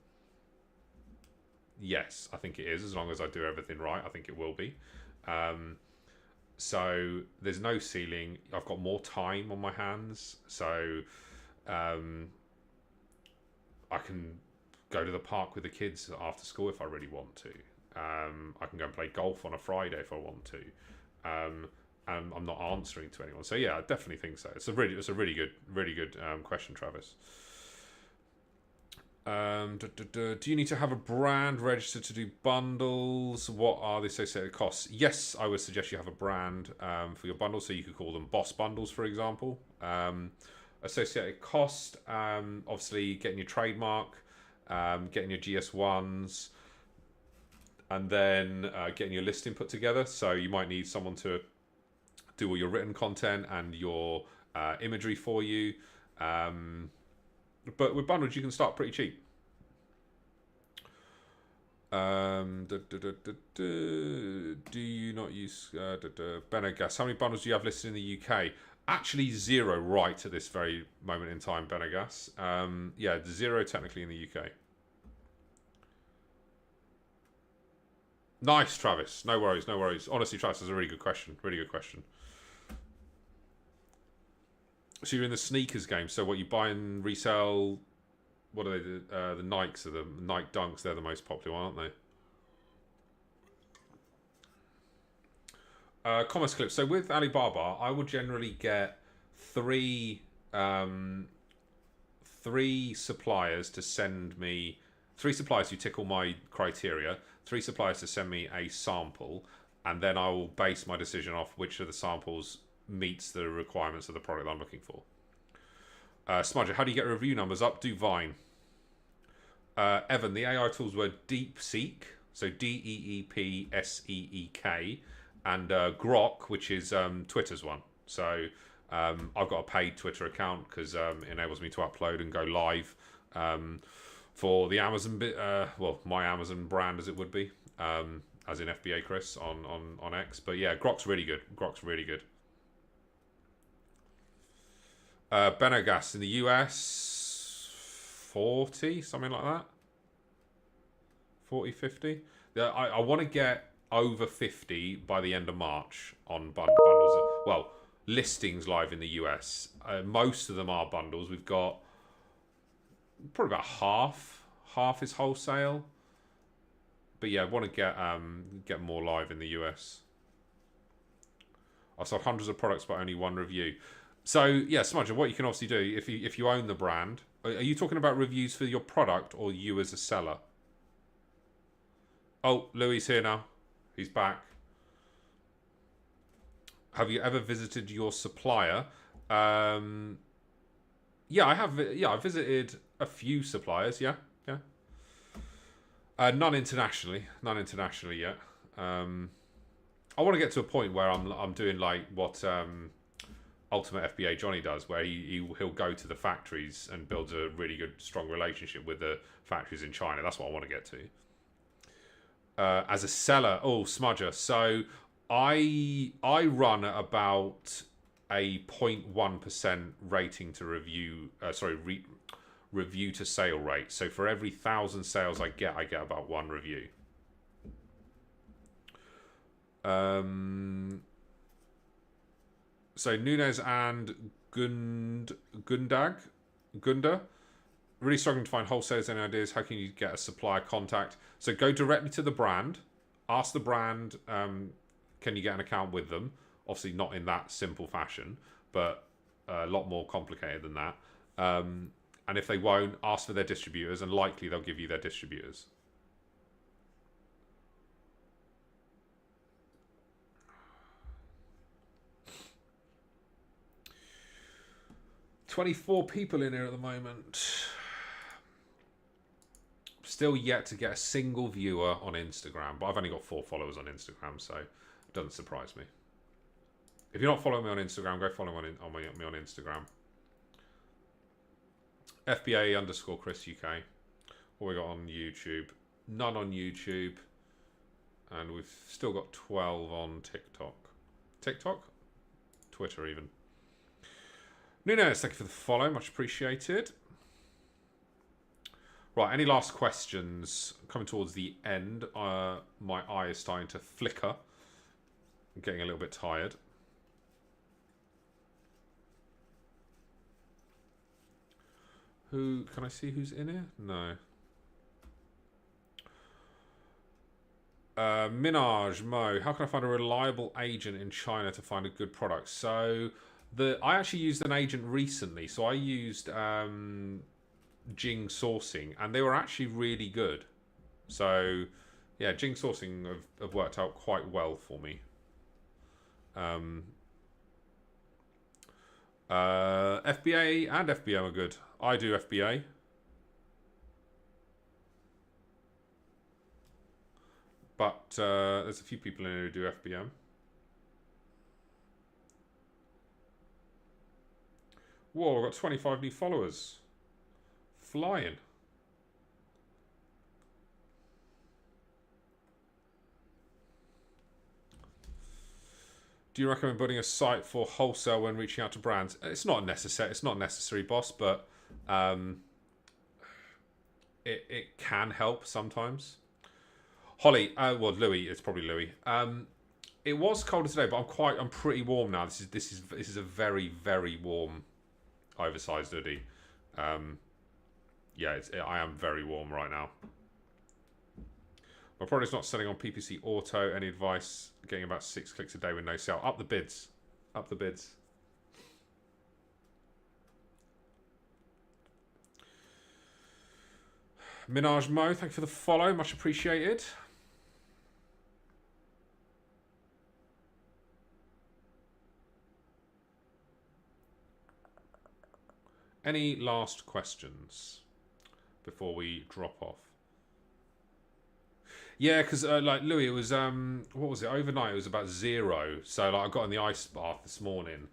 Yes, I think it is. As long as I do everything right, I think it will be. So there's no ceiling. I've got more time on my hands, so I can go to the park with the kids after school if I really want to. I can go and play golf on a Friday if I want to. And I'm not answering to anyone. So yeah, I definitely think so. It's a really good question, Travis. Do you need to have a brand registered to do bundles? What are the associated costs? Yes, I would suggest you have a brand for your bundles, so you could call them boss bundles, for example. Associated cost, obviously getting your trademark, getting your GS1s, and then getting your listing put together. So you might need someone to do all your written content and your imagery for you. But with bundles, you can start pretty cheap. Do you not use Benegas? How many bundles do you have listed in the UK? Actually, 0 right at this very moment in time, Benegas. Yeah, 0 technically in the UK. Nice, Travis. No worries. Honestly, Travis, that's a really good question. So you're in the sneakers game. So what, you buy and resell? What are they? The Nikes are the Nike Dunks. They're the most popular one, aren't they? Commerce clips. So with Alibaba, I will generally get three suppliers to send me. 3 suppliers who tick all my criteria. 3 suppliers to send me a sample, and then I will base my decision off which of the samples meets the requirements of the product I'm looking for. Smudger, how do you get review numbers up? Do Vine. Evan, the AI tools were DeepSeek, so DeepSeek, and Grok, which is Twitter's one. So I've got a paid Twitter account because it enables me to upload and go live for the Amazon my Amazon brand, as it would be, as in FBA Chris on X. But yeah, Grok's really good. Benogas in the US, 40, something like that. 40, 50. I want to get over 50 by the end of March on bundles. Well, listings live in the US. Most of them are bundles. We've got probably about half is wholesale. But yeah, I want to get more live in the US. I've sold hundreds of products but only 1 review. So yeah, Smudger, what you can obviously do if you own the brand, are you talking about reviews for your product or you as a seller? Oh, Louis here now. He's back. Have you ever visited your supplier? Yeah, I have. Yeah, I visited a few suppliers. Yeah. None internationally yet. I want to get to a point where I'm doing like what Ultimate FBA Johnny does, where he'll go to the factories and builds a really good, strong relationship with the factories in China. That's what I want to get to. As a seller, Smudger. So I run at about a 0.1% rating to review. Review to sale rate. So for every 1,000 sales I get about 1 review. So Nunez and Gunda, really struggling to find wholesalers. Any ideas? How can you get a supplier contact? So go directly to the brand. Ask the brand, can you get an account with them? Obviously not in that simple fashion, but a lot more complicated than that. And if they won't, ask for their distributors, and likely they'll give you their distributors. "24 people in here at the moment. Still yet to get a single viewer on Instagram, but I've only got 4 followers on Instagram, so it doesn't surprise me. If you're not following me on Instagram, go follow me on Instagram. FBA_Chris UK. What we got on YouTube? None on YouTube. And we've still got 12 on TikTok. Twitter even. Nunez, thank you for the follow. Much appreciated. Right, any last questions? Coming towards the end. My eye is starting to flicker. I'm getting a little bit tired. Can I see who's in here? No. Minaj, Mo, how can I find a reliable agent in China to find a good product? So I actually used an agent recently. So I used Jing Sourcing, and they were actually really good. So yeah, Jing Sourcing have worked out quite well for me. FBA and FBM are good. I do FBA. But there's a few people in here who do FBM. Whoa, I've got 25 new followers. Flying. Do you recommend building a site for wholesale when reaching out to brands? It's not necessary. It's not necessary, boss, but it can help sometimes. Holly, Louis. It's probably Louis. It was colder today, but I'm pretty warm now. This is a very, very warm, oversized hoodie. Yeah, I am very warm right now. My product's not selling on PPC Auto. Any advice? Getting about 6 clicks a day with no sale. Up the bids. Up the bids. Minaj Mo, thank you for the follow. Much appreciated. Any last questions before we drop off? Yeah, because like Louis, it was what was it overnight? It was about 0. So like I got in the ice bath this morning,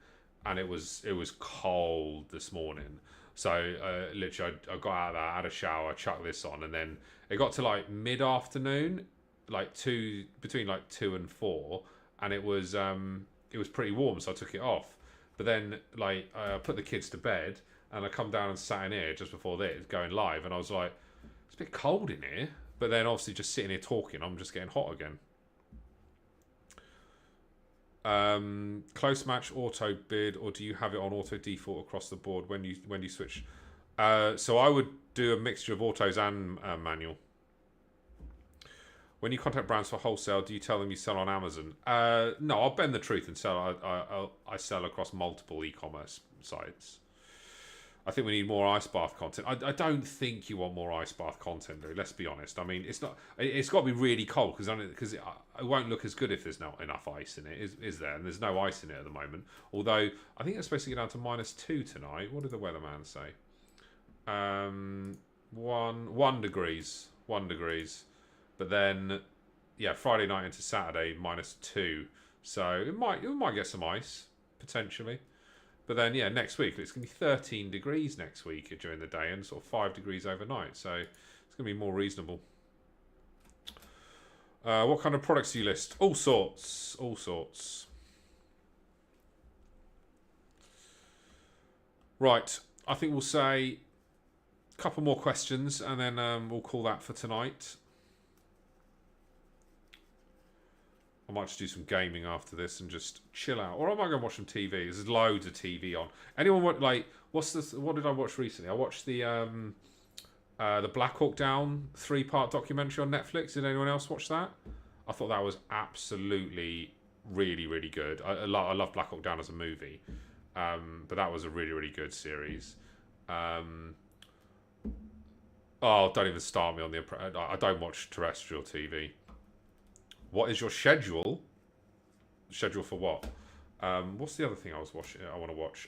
and it was cold this morning. So literally, I got out of that, had a shower, chucked this on, and then it got to like mid afternoon, like between like 2 and 4, and it was pretty warm, so I took it off. But then like I put the kids to bed, and I come down and sat in here just before this going live, and I was like, it's a bit cold in here. But then obviously just sitting here talking, I'm just getting hot again. Close match auto bid, or do you have it on auto default across the board when you switch? So I would do a mixture of autos and manual. When you contact brands for wholesale, do you tell them you sell on Amazon? No, I'll bend the truth and sell. I sell across multiple e-commerce sites. I think we need more ice bath content. I don't think you want more ice bath content, though. Let's be honest. I mean, it's not. It's got to be really cold because it won't look as good if there's not enough ice in it. Is there? And there's no ice in it at the moment. Although I think it's supposed to get down to -2 tonight. What did the weatherman say? 1 degrees. 1 degrees. But then, yeah, Friday night into Saturday -2. So it might get some ice potentially. But then, yeah, next week, it's going to be 13 degrees next week during the day and sort of 5 degrees overnight. So it's going to be more reasonable. What kind of products do you list? All sorts. All sorts. Right. I think we'll say a couple more questions and then we'll call that for tonight. I might just do some gaming after this and just chill out, or I might go and watch some TV. There's loads of TV on. Anyone want like what did I watch recently? I watched the Black Hawk Down 3-part documentary on Netflix. Did anyone else watch that? I thought that was absolutely really, really good. I love Black Hawk Down as a movie, but that was a really, really good series. Oh, don't even start me on the. I don't watch terrestrial TV. What is your schedule? Schedule for what? What's the other thing I want to watch?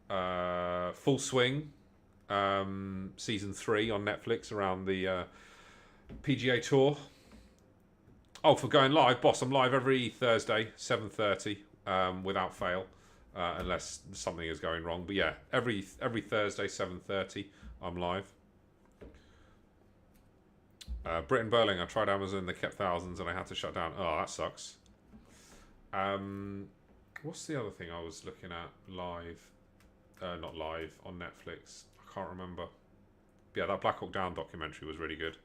Oh, Full Swing, season 3 on Netflix around the PGA Tour. Oh, for going live, boss! I'm live every Thursday, 7:30, without fail, unless something is going wrong. But yeah, every Thursday, 7:30, I'm live. Britain Burling, I tried Amazon, they kept thousands and I had to shut down. Oh, that sucks. What's the other thing I was looking at live? Not live, on Netflix. I can't remember. But yeah, that Black Hawk Down documentary was really good.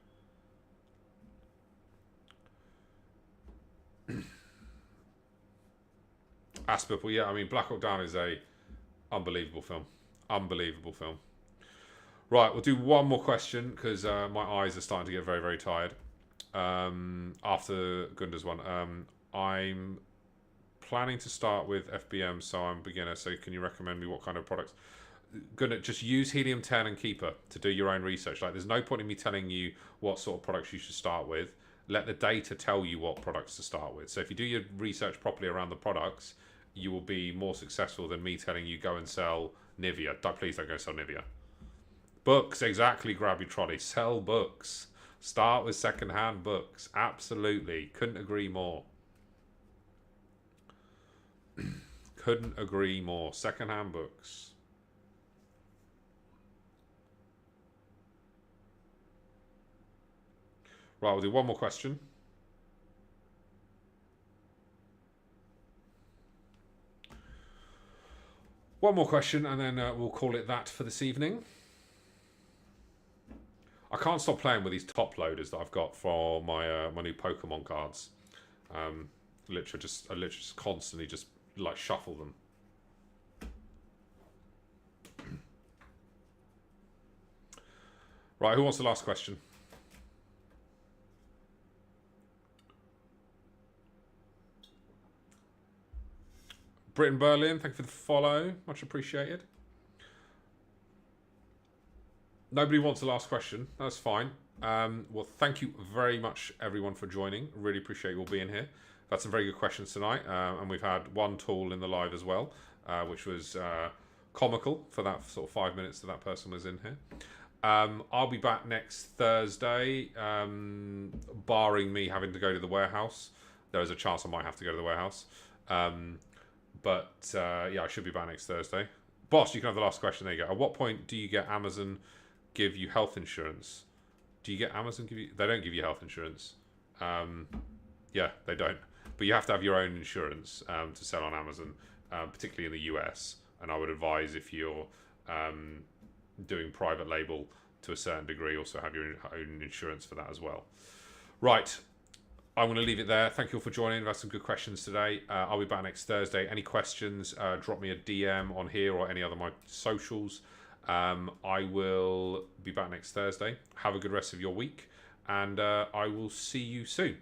Aspip, well, yeah, I mean, Black Hawk Down is a unbelievable film. Unbelievable film. Right, we'll do one more question because my eyes are starting to get very, very tired. After Gundar's one, I'm planning to start with FBM, so I'm a beginner. So can you recommend me what kind of products? Gonna just use Helium 10 and Keeper to do your own research. Like, there's no point in me telling you what sort of products you should start with. Let the data tell you what products to start with. So if you do your research properly around the products, you will be more successful than me telling you go and sell Nivea. Please don't go sell Nivea. Books, exactly. Grab your trolley. Sell books. Start with second-hand books. Absolutely. Couldn't agree more. Couldn't agree more. Second-hand books. Right, we'll do one more question. One more question, and then we'll call it that for this evening. I can't stop playing with these top loaders that I've got for my my new Pokemon cards. I literally just constantly just like shuffle them. Right, who wants the last question? Britain Berlin, thank you for the follow. Much appreciated. Nobody wants the last question. That's fine. Well, thank you very much, everyone, for joining. Really appreciate you all being here. We've had some very good questions tonight, and we've had one tool in the live as well, which was comical for that sort of 5 minutes that person was in here. I'll be back next Thursday, barring me having to go to the warehouse. There is a chance I might have to go to the warehouse. But I should be back next Thursday. Boss, you can have the last question. There you go. At what point do you get Amazon give you health insurance? Do you get Amazon give you... They don't give you health insurance. They don't. But you have to have your own insurance to sell on Amazon, particularly in the US. And I would advise, if you're doing private label to a certain degree, also have your own insurance for that as well. Right. I'm going to leave it there. Thank you all for joining. We've had some good questions today. I'll be back next Thursday. Any questions, drop me a DM on here or any other of my socials. I will be back next Thursday. Have a good rest of your week, and I will see you soon.